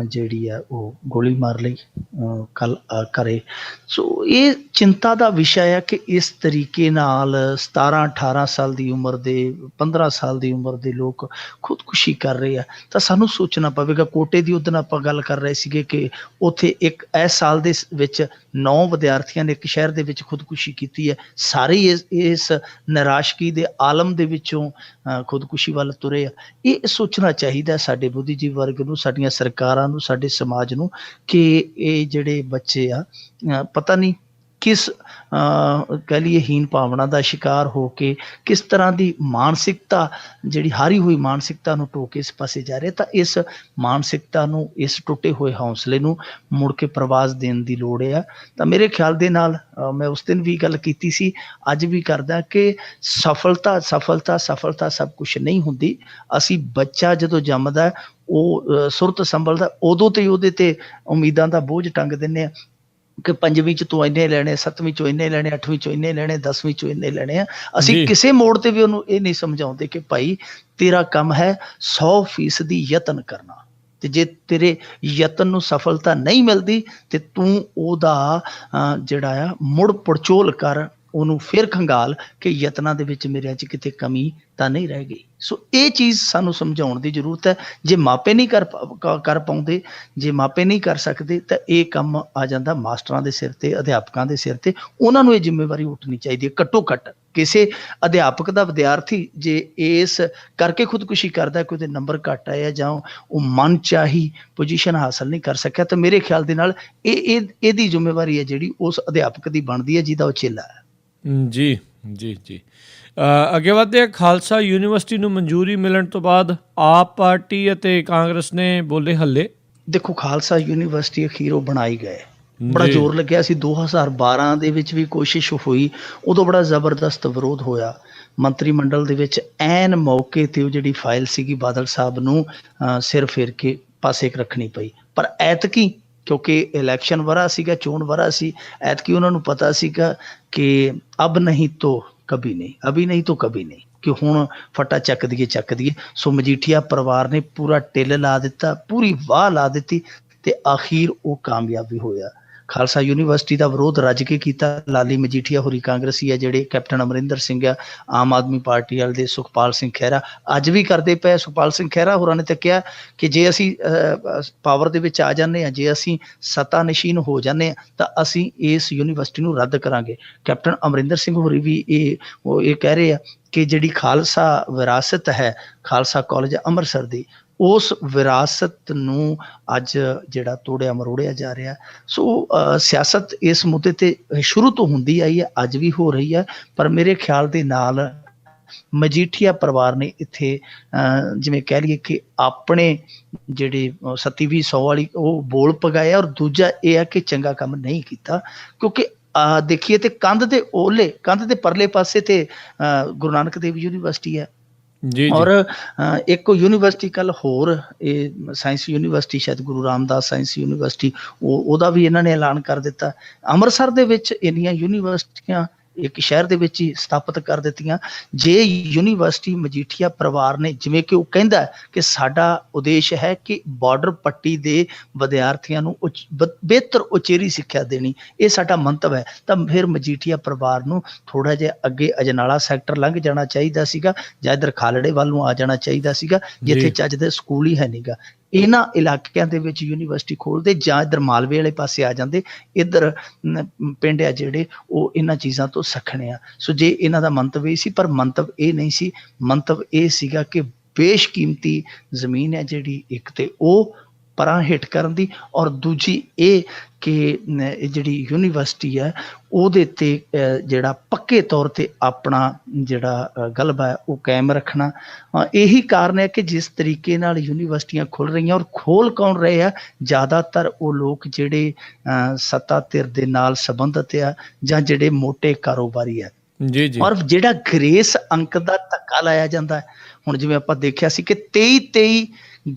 ਜਿਹੜੀ ਆ ਉਹ ਗੋਲੀ ਮਾਰ ਲਈ ਕੱਲ ਘਰੇ। ਸੋ ਇਹ ਚਿੰਤਾ ਦਾ ਵਿਸ਼ਾ ਆ ਕਿ ਇਸ ਤਰੀਕੇ ਨਾਲ 17-18 ਸਾਲ ਦੀ ਉਮਰ ਦੇ, 15 ਸਾਲ ਦੀ ਉਮਰ ਦੇ ਲੋਕ ਖੁਦਕੁਸ਼ੀ ਕਰ ਰਹੇ ਆ, ਤਾਂ ਸਾਨੂੰ ਸੋਚਣਾ ਪਵੇਗਾ। ਕੋਟੇ ਦੀ ਉਦੋਂ ਆਪਾਂ ਗੱਲ ਕਰ ਰਹੇ ਸੀਗੇ ਕਿ ਉੱਥੇ ਇੱਕ ਇਸ ਸਾਲ ਦੇ ਵਿੱਚ 9 ਵਿਦਿਆਰਥੀਆਂ ਨੇ ਇੱਕ ਸ਼ਹਿਰ ਦੇ ਵਿੱਚ ਖੁਦਕੁਸ਼ੀ ਕੀਤੀ ਹੈ। ਸਾਰੇ ਇਸ ਨਿਰਾਸ਼ਕੀ ਦੇ ਆਲਮ ਦੇ ਵਿੱਚੋਂ ਖੁਦਕੁਸ਼ੀ ਵੱਲ ਤੁਰੇ ਆ। ਇਹ ਸੋਚਣਾ ਚਾਹੀਦਾ ਸਾਡੇ ਬੁੱਧੀਜੀਵ ਵਰਗ ਨੂੰ, ਸਾਡੀਆਂ ਸਰਕਾਰਾਂ ਨੂੰ, ਸਾਡੇ ਸਮਾਜ ਨੂੰ ਕਿ ਇਹ ਜਿਹੜੇ ਬੱਚੇ ਆ, ਪਤਾ ਨਹੀਂ ਕਿਸ ਕਹਿ ਲਈਏ ਹੀਨ ਭਾਵਨਾ ਦਾ ਸ਼ਿਕਾਰ ਹੋ ਕੇ ਕਿਸ ਤਰ੍ਹਾਂ ਦੀ ਮਾਨਸਿਕਤਾ ਜਿਹੜੀ ਹਾਰੀ ਹੋਈ ਮਾਨਸਿਕਤਾ ਨੂੰ ਢੋ ਕੇ ਇਸ ਪਾਸੇ ਜਾ ਰਿਹਾ, ਤਾਂ ਇਸ ਮਾਨਸਿਕਤਾ ਨੂੰ, ਇਸ ਟੁੱਟੇ ਹੋਏ ਹੌਸਲੇ ਨੂੰ ਮੁੜ ਕੇ ਪ੍ਰਵਾਜ਼ ਦੇਣ ਦੀ ਲੋੜ ਆ। ਤਾਂ ਮੇਰੇ ਖਿਆਲ ਦੇ ਨਾਲ ਮੈਂ ਉਸ ਦਿਨ ਵੀ ਗੱਲ ਕੀਤੀ ਸੀ, ਅੱਜ ਵੀ ਕਰਦਾ ਕਿ ਸਫਲਤਾ ਸਫਲਤਾ ਸਫਲਤਾ ਸਭ ਕੁਛ ਨਹੀਂ ਹੁੰਦੀ। ਅਸੀਂ ਬੱਚਾ ਜਦੋਂ ਜੰਮਦਾ ਉਹ ਸੁਰਤ ਸੰਭਲਦਾ, ਉਦੋਂ ਤੋਂ ਹੀ ਉਹਦੇ ਤੇ ਉਮੀਦਾਂ ਦਾ ਬੋਝ ਟੰਗ ਦਿੰਦੇ ਆ ਕਿ 5ਵੀਂ 'ਚ ਤੂੰ ਇੰਨੇ ਲੈਣੇ, 7ਵੀਂ 'ਚੋਂ ਇੰਨੇ ਲੈਣੇ, 8ਵੀਂ 'ਚੋਂ ਇੰਨੇ ਲੈਣੇ, 10ਵੀਂ 'ਚੋਂ ਇੰਨੇ ਲੈਣੇ ਆ। ਅਸੀਂ ਕਿਸੇ ਮੋੜ ਤੇ ਵੀ ਉਹਨੂੰ ਇਹ ਨਹੀਂ ਸਮਝਾਉਂਦੇ ਕਿ ਭਾਈ ਤੇਰਾ ਕੰਮ ਹੈ 100% ਯਤਨ ਕਰਨਾ, ਤੇ ਜੇ ਤੇਰੇ ਯਤਨ ਨੂੰ ਸਫਲਤਾ ਨਹੀਂ ਮਿਲਦੀ ਤੇ ਤੂੰ ਉਹਦਾ ਜਿਹੜਾ ਆ ਮੁੜ ਪੜਚੋਲ ਕਰ, ਉਹਨੂੰ ਫਿਰ ਖੰਗਾਲ ਕਿ ਯਤਨਾਂ ਦੇ ਵਿੱਚ ਮੇਰਿਆਂ 'ਚ ਕਿਤੇ ਕਮੀ ਤਾਂ ਨਹੀਂ ਰਹਿ ਗਈ। ਸੋ ਇਹ ਚੀਜ਼ ਸਾਨੂੰ ਸਮਝਾਉਣ ਦੀ ਜ਼ਰੂਰਤ ਹੈ। ਜੇ ਮਾਪੇ ਨਹੀਂ ਕਰ ਪਾਉਂਦੇ, ਜੇ ਮਾਪੇ ਨਹੀਂ ਕਰ ਸਕਦੇ, ਤਾਂ ਇਹ ਕੰਮ ਆ ਜਾਂਦਾ ਮਾਸਟਰਾਂ ਦੇ ਸਿਰ ਤੇ, ਅਧਿਆਪਕਾਂ ਦੇ ਸਿਰ ਤੇ। ਉਹਨਾਂ ਨੂੰ ਇਹ ਜ਼ਿੰਮੇਵਾਰੀ ਉੱਠਣੀ ਚਾਹੀਦੀ ਹੈ। ਘੱਟੋ ਘੱਟ ਕਿਸੇ ਅਧਿਆਪਕ ਦਾ ਵਿਦਿਆਰਥੀ ਜੇ ਇਸ ਕਰਕੇ ਖੁਦਕੁਸ਼ੀ ਕਰਦਾ ਕਿ ਉਹਦੇ ਨੰਬਰ ਘੱਟ ਆਏ ਆ ਜਾਂ ਉਹ ਮਨ ਚਾਹੀ ਪੋਜੀਸ਼ਨ ਹਾਸਲ ਨਹੀਂ ਕਰ ਸਕਿਆ, ਤਾਂ ਮੇਰੇ ਖਿਆਲ ਦੇ ਨਾਲ ਇਹਦੀ ਜ਼ਿੰਮੇਵਾਰੀ ਹੈ ਜਿਹੜੀ ਉਸ ਅਧਿਆਪਕ ਦੀ ਬਣਦੀ ਹੈ ਜਿਹਦਾ ਉਹ ਚੇਲਾ ਹੈ। ਜੀ ਜੀ ਜੀ। ਅੱਗੇ ਵਧਦੇ, ਖਾਲਸਾ ਯੂਨੀਵਰਸਿਟੀ ਨੂੰ ਮਨਜ਼ੂਰੀ ਮਿਲਣ ਤੋਂ ਬਾਅਦ ਆਪ ਪਾਰਟੀ ਅਤੇ ਕਾਂਗਰਸ ਨੇ ਬੋਲੇ ਹੱਲੇ। ਦੇਖੋ, ਖਾਲਸਾ ਯੂਨੀਵਰਸਿਟੀ ਅਖੀਰ ਉਹ ਬਣਾਈ ਗਏ, ਬੜਾ ਜ਼ੋਰ ਲੱਗਿਆ ਸੀ। 2012 ਦੇ ਵਿੱਚ ਵੀ ਕੋਸ਼ਿਸ਼ ਹੋਈ, ਉਦੋਂ ਬੜਾ ਜ਼ਬਰਦਸਤ ਵਿਰੋਧ ਹੋਇਆ ਮੰਤਰੀ ਮੰਡਲ ਦੇ ਵਿੱਚ। ਐਨ ਮੌਕੇ ਤੇ ਉਹ ਜਿਹੜੀ ਫਾਈਲ ਸੀਗੀ ਬਾਦਲ ਸਾਹਿਬ ਨੂੰ ਸਿਰ ਫੇਰ ਕੇ ਪਾਸੇ ਰੱਖਣੀ ਪਈ। ਪਰ ਐਤਕੀ ਕਿਉਂਕਿ ਇਲੈਕਸ਼ਨ ਵਰਾ ਸੀਗਾ, ਚੋਣ ਵਰਾ ਸੀ, ਐਤਕੀ ਉਹਨਾਂ ਨੂੰ ਪਤਾ ਸੀਗਾ ਕਿ ਅਬ ਨਹੀਂ ਤੋ ਕਭੀ ਨਹੀਂ, ਅਭੀ ਨਹੀਂ ਤੋ ਕਭੀ ਨਹੀਂ, ਕਿ ਹੁਣ ਫਟਾ ਚੱਕ ਦਈਏ। ਸੋ ਮਜੀਠੀਆ ਪਰਿਵਾਰ ਨੇ ਪੂਰਾ ਟਿੱਲ ਲਾ ਦਿੱਤਾ, ਪੂਰੀ ਵਾਹ ਲਾ ਦਿੱਤੀ, ਤੇ ਆਖੀਰ ਉਹ ਕਾਮਯਾਬ ਵੀ ਹੋਇਆ। ਖਾਲਸਾ ਯੂਨੀਵਰਸਿਟੀ ਦਾ ਵਿਰੋਧ ਰੱਜ ਕੇ ਕੀਤਾ। ਲਾਲੀ ਮਜੀਠੀਆ ਹੋਰੀ ਕਾਂਗਰਸੀ ਆ ਜਿਹੜੇ, ਕੈਪਟਨ ਅਮਰਿੰਦਰ ਸਿੰਘ ਆ ਆਮ ਆਦਮੀ ਪਾਰਟੀ ਵਾਲੇ ਦੇ, ਸੁਖਪਾਲ ਸਿੰਘ ਖਹਿਰਾ ਅੱਜ ਵੀ ਕਰਦੇ ਪਏ। ਸੁਖਪਾਲ ਸਿੰਘ ਖਹਿਰਾ ਹੋਰਾਂ ਨੇ ਤਾਂ ਕਿਹਾ ਕਿ ਜੇ ਅਸੀਂ ਪਾਵਰ ਦੇ ਵਿੱਚ ਆ ਜਾਂਦੇ ਹਾਂ, ਜੇ ਅਸੀਂ ਸੱਤਾ ਨਸ਼ੀਨ ਹੋ ਜਾਂਦੇ ਹਾਂ, ਤਾਂ ਅਸੀਂ ਇਸ ਯੂਨੀਵਰਸਿਟੀ ਨੂੰ ਰੱਦ ਕਰਾਂਗੇ। ਕੈਪਟਨ ਅਮਰਿੰਦਰ ਸਿੰਘ ਹੋਰੀ ਵੀ ਇਹ ਕਹਿ ਰਹੇ ਆ ਕਿ ਜਿਹੜੀ ਖਾਲਸਾ ਵਿਰਾਸਤ ਹੈ, ਖਾਲਸਾ ਕਾਲਜ ਅੰਮ੍ਰਿਤਸਰ ਦੀ, ਉਸ ਵਿਰਾਸਤ ਨੂੰ ਅੱਜ ਜਿਹੜਾ ਤੋੜਿਆ ਮਰੋੜਿਆ ਜਾ ਰਿਹਾ। ਸੋ ਸਿਆਸਤ ਇਸ ਮੁੱਦੇ ਤੇ ਸ਼ੁਰੂ ਤੋਂ ਹੁੰਦੀ ਆਈ ਹੈ, ਅੱਜ ਵੀ ਹੋ ਰਹੀ ਹੈ। ਪਰ ਮੇਰੇ ਖਿਆਲ ਦੇ ਨਾਲ ਮਜੀਠੀਆ ਪਰਿਵਾਰ ਨੇ ਇੱਥੇ ਜਿਵੇਂ ਕਹਿ ਲਈਏ ਕਿ ਆਪਣੇ ਜਿਹੜੇ 2700 ਵਾਲੀ ਉਹ ਬੋਲ ਪਗਾਇਆ, ਔਰ ਦੂਜਾ ਇਹ ਹੈ ਕਿ ਚੰਗਾ ਕੰਮ ਨਹੀਂ ਕੀਤਾ। ਕਿਉਂਕਿ ਦੇਖੀਏ ਤੇ ਕੰਧ ਦੇ ਪਰਲੇ ਪਾਸੇ ਤੇ ਗੁਰੂ ਨਾਨਕ ਦੇਵ ਯੂਨੀਵਰਸਿਟੀ ਹੈ, ਔਰ ਇੱਕ ਯੂਨੀਵਰਸਿਟੀ ਕੱਲ ਹੋਰ, ਇਹ ਸਾਇੰਸ ਯੂਨੀਵਰਸਿਟੀ, ਸ਼ਾਇਦ ਗੁਰੂ ਰਾਮਦਾਸ ਸਾਇੰਸ ਯੂਨੀਵਰਸਿਟੀ, ਉਹਦਾ ਵੀ ਇਹਨਾਂ ਨੇ ਐਲਾਨ ਕਰ ਦਿੱਤਾ। ਅੰਮ੍ਰਿਤਸਰ ਦੇ ਵਿੱਚ ਇੰਨੀਆਂ ਯੂਨੀਵਰਸਿਟੀਆਂ ਇੱਕ ਸ਼ਹਿਰ ਦੇ ਵਿੱਚ ਹੀ ਸਥਾਪਿਤ ਕਰ ਦਿੱਤੀਆਂ। ਜੇ ਯੂਨੀਵਰਸਿਟੀ ਮਜੀਠੀਆ ਪਰਿਵਾਰ ਨੇ, ਜਿਵੇਂ ਕਿ ਉਹ ਕਹਿੰਦਾ ਕਿ ਸਾਡਾ ਉਦੇਸ਼ ਹੈ ਕਿ ਬਾਰਡਰ ਪੱਟੀ ਦੇ ਵਿਦਿਆਰਥੀਆਂ ਨੂੰ ਬਿਹਤਰ ਉਚੇਰੀ ਸਿੱਖਿਆ ਦੇਣੀ, ਇਹ ਸਾਡਾ ਮੰਤਵ ਹੈ, ਤਾਂ ਫਿਰ ਮਜੀਠੀਆ ਪਰਿਵਾਰ ਨੂੰ ਥੋੜ੍ਹਾ ਜਿਹਾ ਅੱਗੇ ਅਜਨਾਲਾ ਸੈਕਟਰ ਲੰਘ ਜਾਣਾ ਚਾਹੀਦਾ ਸੀਗਾ, ਜਾਂ ਇੱਧਰ ਖਾਲੜੇ ਵੱਲ ਨੂੰ ਆ ਜਾਣਾ ਚਾਹੀਦਾ ਸੀਗਾ, ਜਿੱਥੇ ਚੱਜ ਦੇ ਸਕੂਲ ਹੀ ਹੈ ਨੀਗਾ। ਇਹਨਾਂ ਇਲਾਕਿਆਂ ਦੇ ਵਿੱਚ ਯੂਨੀਵਰਸਿਟੀ ਖੋਲ੍ਹਦੇ, ਜਾਂ ਇੱਧਰ ਮਾਲਵੇ ਵਾਲੇ ਪਾਸੇ ਆ ਜਾਂਦੇ, ਇੱਧਰ ਪਿੰਡ ਆ ਜਿਹੜੇ ਉਹ ਇਹਨਾਂ ਚੀਜ਼ਾਂ ਤੋਂ ਸੱਖਣੇ ਆ। ਸੋ ਜੇ ਇਹਨਾਂ ਦਾ ਮੰਤਵ ਇਹ ਸੀ, ਪਰ ਮੰਤਵ ਇਹ ਨਹੀਂ ਸੀ। ਮੰਤਵ ਇਹ ਸੀਗਾ ਕਿ ਬੇਸ਼ਕੀਮਤੀ ਜ਼ਮੀਨ ਹੈ ਜਿਹੜੀ, ਇੱਕ ਤੇ ਉਹ ਪਰਾਂ ਹਿੱਟ ਕਰਨ ਦੀ, ਔਰ ਦੂਜੀ ਇਹ ਕਿ ਜਿਹੜੀ ਯੂਨੀਵਰਸਿਟੀ ਹੈ ਉਹਦੇ ਤੇ ਜਿਹੜਾ ਪੱਕੇ ਤੌਰ ਤੇ ਆਪਣਾ ਜਿਹੜਾ ਗਲਬਾ ਹੈ ਉਹ ਕਾਇਮ ਰੱਖਣਾ। ਇਹੀ ਕਾਰਨ ਹੈ ਕਿ ਜਿਸ ਤਰੀਕੇ ਨਾਲ ਯੂਨੀਵਰਸਿਟੀਆਂ ਖੁੱਲ੍ਹ ਰਹੀਆਂ, ਔਰ ਖੋਲ੍ਹ ਕੌਣ ਰਹੇ ਆ, ਜ਼ਿਆਦਾਤਰ ਉਹ ਲੋਕ ਜਿਹੜੇ ਸੱਤਾ ਧਿਰ ਦੇ ਨਾਲ ਸੰਬੰਧਿਤ ਆ, ਜਾਂ ਜਿਹੜੇ ਮੋਟੇ ਕਾਰੋਬਾਰੀ ਆ। ਔਰ ਜਿਹੜਾ ਗ੍ਰੇਸ ਅੰਕ ਦਾ ਧੱਕਾ ਲਾਇਆ ਜਾਂਦਾ ਹੈ, ਹੁਣ ਜਿਵੇਂ ਆਪਾਂ ਦੇਖਿਆ ਸੀ ਕਿ 23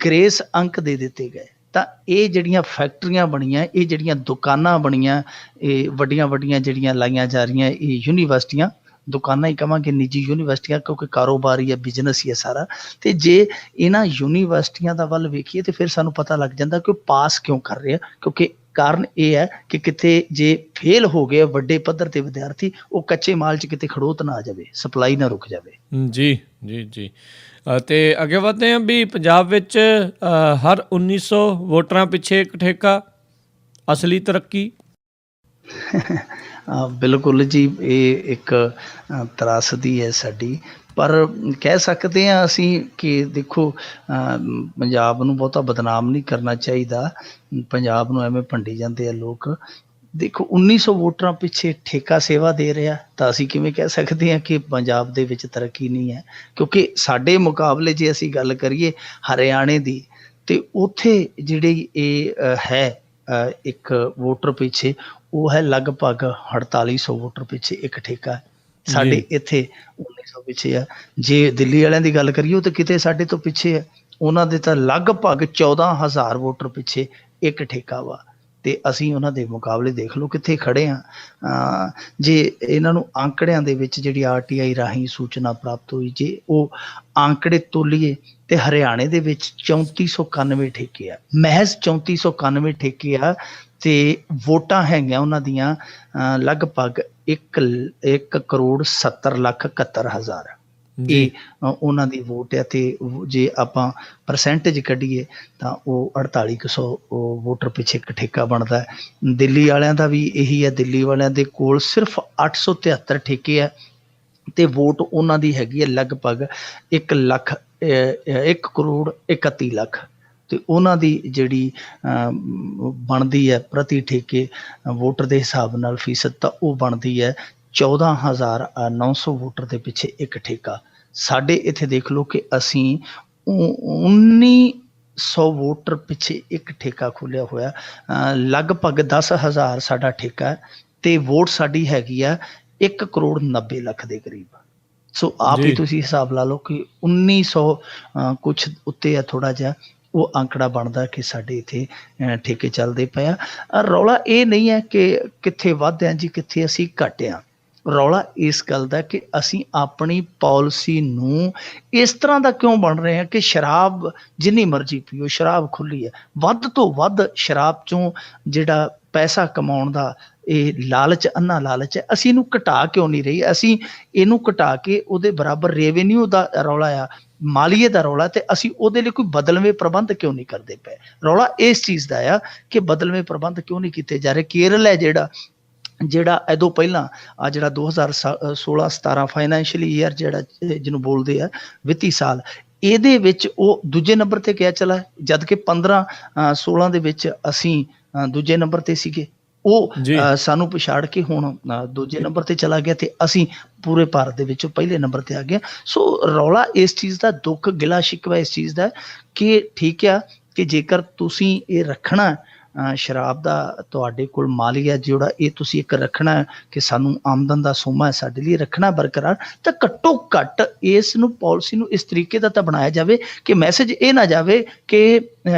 ਗ੍ਰੇਸ ਅੰਕ ਦੇ ਦਿੱਤੇ ਗਏ, ਤਾਂ ਇਹ ਜਿਹੜੀਆਂ ਫੈਕਟਰੀਆਂ ਬਣੀਆਂ, ਇਹ ਜਿਹੜੀਆਂ ਦੁਕਾਨਾਂ ਬਣੀਆਂ, ਇਹ ਵੱਡੀਆਂ ਜਿਹੜੀਆਂ ਲਾਈਆਂ ਜਾ ਰਹੀਆਂ ਇਹ ਯੂਨੀਵਰਸਿਟੀਆਂ, ਦੁਕਾਨਾਂ ਹੀ ਕਹਾਂਗੇ, ਨਿੱਜੀ ਯੂਨੀਵਰਸਿਟੀਆਂ, ਕਿਉਂਕਿ ਕਾਰੋਬਾਰ ਹੀ ਹੈ, ਬਿਜ਼ਨਸ ਹੀ ਹੈ ਸਾਰਾ। ਤੇ ਜੇ ਇਹਨਾਂ ਯੂਨੀਵਰਸਿਟੀਆਂ ਦਾ ਵੱਲ ਵੇਖੀਏ ਤੇ ਫਿਰ ਸਾਨੂੰ ਪਤਾ ਲੱਗ ਜਾਂਦਾ ਕਿ ਉਹ ਪਾਸ ਕਿਉਂ ਕਰ ਰਹੇ ਆ, ਕਿਉਂਕਿ ਕਾਰਨ ਇਹ ਹੈ ਕਿ ਕਿਤੇ ਜੇ ਫੇਲ ਹੋ ਗਏ ਵੱਡੇ ਪੱਧਰ ਤੇ ਵਿਦਿਆਰਥੀ, ਉਹ ਕੱਚੇ ਮਾਲ 'ਚ ਕਿਤੇ ਖੜੋਤ ਨਾ ਆ ਜਾਵੇ, ਸਪਲਾਈ ਨਾ ਰੁਕ ਜਾਵੇ। ਜੀ। ਅਤੇ ਅੱਗੇ ਵਧਦੇ ਹਾਂ ਵੀ ਪੰਜਾਬ ਵਿੱਚ ਹਰ 1900 ਵੋਟਰਾਂ ਪਿੱਛੇ ਇੱਕ ਠੇਕਾ, ਅਸਲੀ ਤਰੱਕੀ। ਬਿਲਕੁਲ ਜੀ, ਇਹ ਇੱਕ ਤਰਾਸਦੀ ਹੈ ਸਾਡੀ, ਪਰ ਕਹਿ ਸਕਦੇ ਹਾਂ ਅਸੀਂ ਕਿ ਦੇਖੋ, ਪੰਜਾਬ ਨੂੰ ਬਹੁਤਾ ਬਦਨਾਮ ਨਹੀਂ ਕਰਨਾ ਚਾਹੀਦਾ। ਪੰਜਾਬ ਨੂੰ ਐਵੇਂ ਭੰਡੀ ਜਾਂਦੇ ਆ ਲੋਕ, ਦੇਖੋ 1900 ਵੋਟਰਾਂ ਪਿੱਛੇ ਠੇਕਾ ਸੇਵਾ ਦੇ ਰਿਹਾ ਤਾਂ ਅਸੀਂ ਕਿਵੇਂ ਕਹਿ ਸਕਦੇ ਹਾਂ ਕਿ ਪੰਜਾਬ ਦੇ ਵਿੱਚ ਤਰੱਕੀ ਨਹੀਂ ਹੈ, ਕਿਉਂਕਿ ਸਾਡੇ ਮੁਕਾਬਲੇ ਜੇ ਅਸੀਂ ਗੱਲ ਕਰੀਏ ਹਰਿਆਣੇ ਦੀ, ਤੇ ਉੱਥੇ ਜਿਹੜੀ ਇਹ ਹੈ ਇੱਕ ਵੋਟਰ ਪਿੱਛੇ, ਉਹ ਹੈ ਲਗਭਗ 4800 ਵੋਟਰ ਪਿੱਛੇ ਇੱਕ ਠੇਕਾ। ਸਾਡੇ ਇੱਥੇ 1900 ਪਿੱਛੇ ਆ। ਜੇ ਦਿੱਲੀ ਵਾਲਿਆਂ ਦੀ ਗੱਲ ਕਰੀਏ ਤਾਂ ਕਿਤੇ ਸਾਡੇ ਤੋਂ ਪਿੱਛੇ ਹੈ, ਉਹਨਾਂ ਦੇ ਤਾਂ ਲਗਭਗ 14,000 ਵੋਟਰ ਪਿੱਛੇ ਇੱਕ ਠੇਕਾ ਵਾ, ਤੇ ਅਸੀਂ ਉਹਨਾਂ ਦੇ ਮੁਕਾਬਲੇ ਦੇਖ ਲਓ ਕਿੱਥੇ ਖੜੇ ਹਾਂ। ਜੇ ਇਹਨਾਂ ਨੂੰ ਆંકੜਿਆਂ ਦੇ ਵਿੱਚ ਜਿਹੜੀ RTI ਰਾਹੀਂ ਸੂਚਨਾ ਪ੍ਰਾਪਤ ਹੋਈ, ਜੇ ਉਹ ਆંકੜੇ ਤੋਲੀਏ ਤੇ ਹਰਿਆਣੇ ਦੇ ਵਿੱਚ 3491 ਠੇਕੇ ਆ, ਮਹਿਜ਼ 3491 ਠੇਕੇ ਆ, ਤੇ ਵੋਟਾਂ ਹੈਗੀਆਂ ਉਹਨਾਂ ਦੀਆਂ ਲਗਭਗ 1,70,71,000 ਇਹ ਉਹਨਾਂ ਦੀ ਵੋਟ ਹੈ। ਤੇ ਜੇ ਆਪਾਂ ਪਰਸੈਂਟੇਜ ਕੱਢੀਏ ਤਾਂ ਉਹ 4800 ਵੋਟਰ ਪਿੱਛੇ ਇੱਕ ਠੇਕਾ ਬਣਦਾ ਹੈ। ਦਿੱਲੀ ਵਾਲਿਆਂ ਦਾ ਵੀ ਇਹੀ ਹੈ, ਦਿੱਲੀ ਵਾਲਿਆਂ ਦੇ ਕੋਲ ਸਿਰਫ 873 ਠੇਕੇ ਹੈ, ਤੇ ਵੋਟ ਉਹਨਾਂ ਦੀ ਹੈਗੀ ਹੈ ਲਗਭਗ 1,31,31,00,000, ਤੇ ਉਹਨਾਂ ਦੀ ਜਿਹੜੀ ਬਣਦੀ ਹੈ ਪ੍ਰਤੀ ਠੇਕੇ ਵੋਟਰ ਦੇ ਹਿਸਾਬ ਨਾਲ ਫੀਸਦ, ਤਾਂ ਉਹ ਬਣਦੀ ਹੈ 14,900 ਵੋਟਰ ਦੇ ਪਿੱਛੇ ਇੱਕ ਠੇਕਾ। ਸਾਡੇ ਇੱਥੇ ਦੇਖ ਲਓ ਕਿ ਅਸੀਂ 1900 ਵੋਟਰ ਪਿੱਛੇ ਇੱਕ ਠੇਕਾ ਖੋਲ੍ਹਿਆ ਹੋਇਆ, ਲਗਭਗ 10,000 ਸਾਡਾ ਠੇਕਾ ਹੈ, ਤੇ ਵੋਟ ਸਾਡੀ ਹੈਗੀ ਆ 1,90,00,000 ਦੇ ਕਰੀਬ। ਸੋ ਆਪ ਹੀ ਤੁਸੀਂ ਹਿਸਾਬ ਲਾ ਲਓ ਕਿ 1900 ਕੁਛ ਉੱਤੇ ਆ ਥੋੜ੍ਹਾ ਜਿਹਾ, ਉਹ ਅੰਕੜਾ ਬਣਦਾ ਕਿ ਸਾਡੇ ਇੱਥੇ ਠੇਕੇ ਚੱਲਦੇ ਪਏ ਆ। ਰੌਲਾ ਇਹ ਨਹੀਂ ਹੈ ਕਿ ਕਿੱਥੇ ਵੱਧ ਆ ਜੀ, ਕਿੱਥੇ ਅਸੀਂ ਘੱਟ ਆ। ਰੌਲਾ ਇਸ ਗੱਲ ਦਾ ਕਿ ਅਸੀਂ ਆਪਣੀ ਪਾਲਿਸੀ ਨੂੰ ਇਸ ਤਰ੍ਹਾਂ ਦਾ ਕਿਉਂ ਬਣ ਰਹੇ ਹਾਂ ਕਿ ਸ਼ਰਾਬ ਜਿੰਨੀ ਮਰਜ਼ੀ ਪੀਓ, ਸ਼ਰਾਬ ਖੁੱਲ੍ਹੀ ਹੈ, ਵੱਧ ਤੋਂ ਵੱਧ ਸ਼ਰਾਬ 'ਚੋਂ ਜਿਹੜਾ ਪੈਸਾ ਕਮਾਉਣ ਦਾ ਇਹ ਲਾਲਚ, ਅੰਨਾ ਲਾਲਚ ਹੈ, ਅਸੀਂ ਇਹਨੂੰ ਘਟਾ ਕਿਉਂ ਨਹੀਂ ਰਹੀ? ਅਸੀਂ ਇਹਨੂੰ ਘਟਾ ਕੇ ਉਹਦੇ ਬਰਾਬਰ ਰੈਵਨਿਊ ਦਾ ਰੌਲਾ ਆ, ਮਾਲੀਏ ਦਾ ਰੌਲਾ, ਤੇ ਅਸੀਂ ਉਹਦੇ ਲਈ ਕੋਈ ਬਦਲਵੇਂ ਪ੍ਰਬੰਧ ਕਿਉਂ ਨਹੀਂ ਕਰਦੇ ਪਏ? ਰੌਲਾ ਇਸ ਚੀਜ਼ ਦਾ ਆ ਕਿ ਬਦਲਵੇਂ ਪ੍ਰਬੰਧ ਕਿਉਂ ਨਹੀਂ ਕੀਤੇ ਜਾ ਰਹੇ। ਕੇਰਲ ਹੈ ਜਿਹੜਾ ਇਹਦੋਂ ਪਹਿਲਾਂ ਆ ਜਿਹੜਾ 2016-17 ਫਾਈਨੈਂਸ਼ੀਅਲ ਈਅਰ ਜਿਹੜਾ ਜਿਹਨੂੰ ਬੋਲਦੇ ਆ ਵਿੱਤੀ ਸਾਲ, ਇਹਦੇ ਵਿੱਚ ਉਹ ਦੂਜੇ ਨੰਬਰ ਤੇ ਗਿਆ ਚਲਾ, ਜਦ ਕਿ 15-16 ਦੇ ਵਿੱਚ ਅਸੀਂ ਦੂਜੇ ਨੰਬਰ ਤੇ ਸੀਗੇ। ਉਹ ਸਾਨੂੰ ਪਛਾੜ ਕੇ ਹੁਣ ਦੂਜੇ ਨੰਬਰ ਤੇ ਚਲਾ ਗਿਆ, ਤੇ ਅਸੀਂ ਪੂਰੇ ਭਾਰਤ ਦੇ ਵਿੱਚੋਂ ਪਹਿਲੇ ਨੰਬਰ ਤੇ ਆ ਗਏ। ਸੋ ਰੌਲਾ ਇਸ ਚੀਜ਼ ਦਾ, ਦੁੱਖ ਗਿਲਾ ਸ਼ਿਕਵਾ ਇਸ ਚੀਜ਼ ਦਾ ਕਿ ਠੀਕ ਆ ਕਿ ਜੇਕਰ ਤੁਸੀਂ ਇਹ ਰੱਖਣਾ ਸ਼ਰਾਬ ਦਾ ਤੁਹਾਡੇ ਕੋਲ ਮਾਲੀਆ ਜਿਹੜਾ ਇਹ ਤੁਸੀਂ ਇੱਕ ਰੱਖਣਾ ਕਿ ਸਾਨੂੰ ਆਮਦਨ ਦਾ ਸੋਮਾ ਹੈ ਸਾਡੇ ਲਈ ਰੱਖਣਾ ਬਰਕਰਾਰ, ਤਾਂ ਘੱਟੋ ਘੱਟ ਇਸ ਨੂੰ ਪਾਲਿਸੀ ਨੂੰ ਇਸ ਤਰੀਕੇ ਦਾ ਤਾਂ ਬਣਾਇਆ ਜਾਵੇ ਕਿ ਮੈਸੇਜ ਇਹ ਨਾ ਜਾਵੇ ਕਿ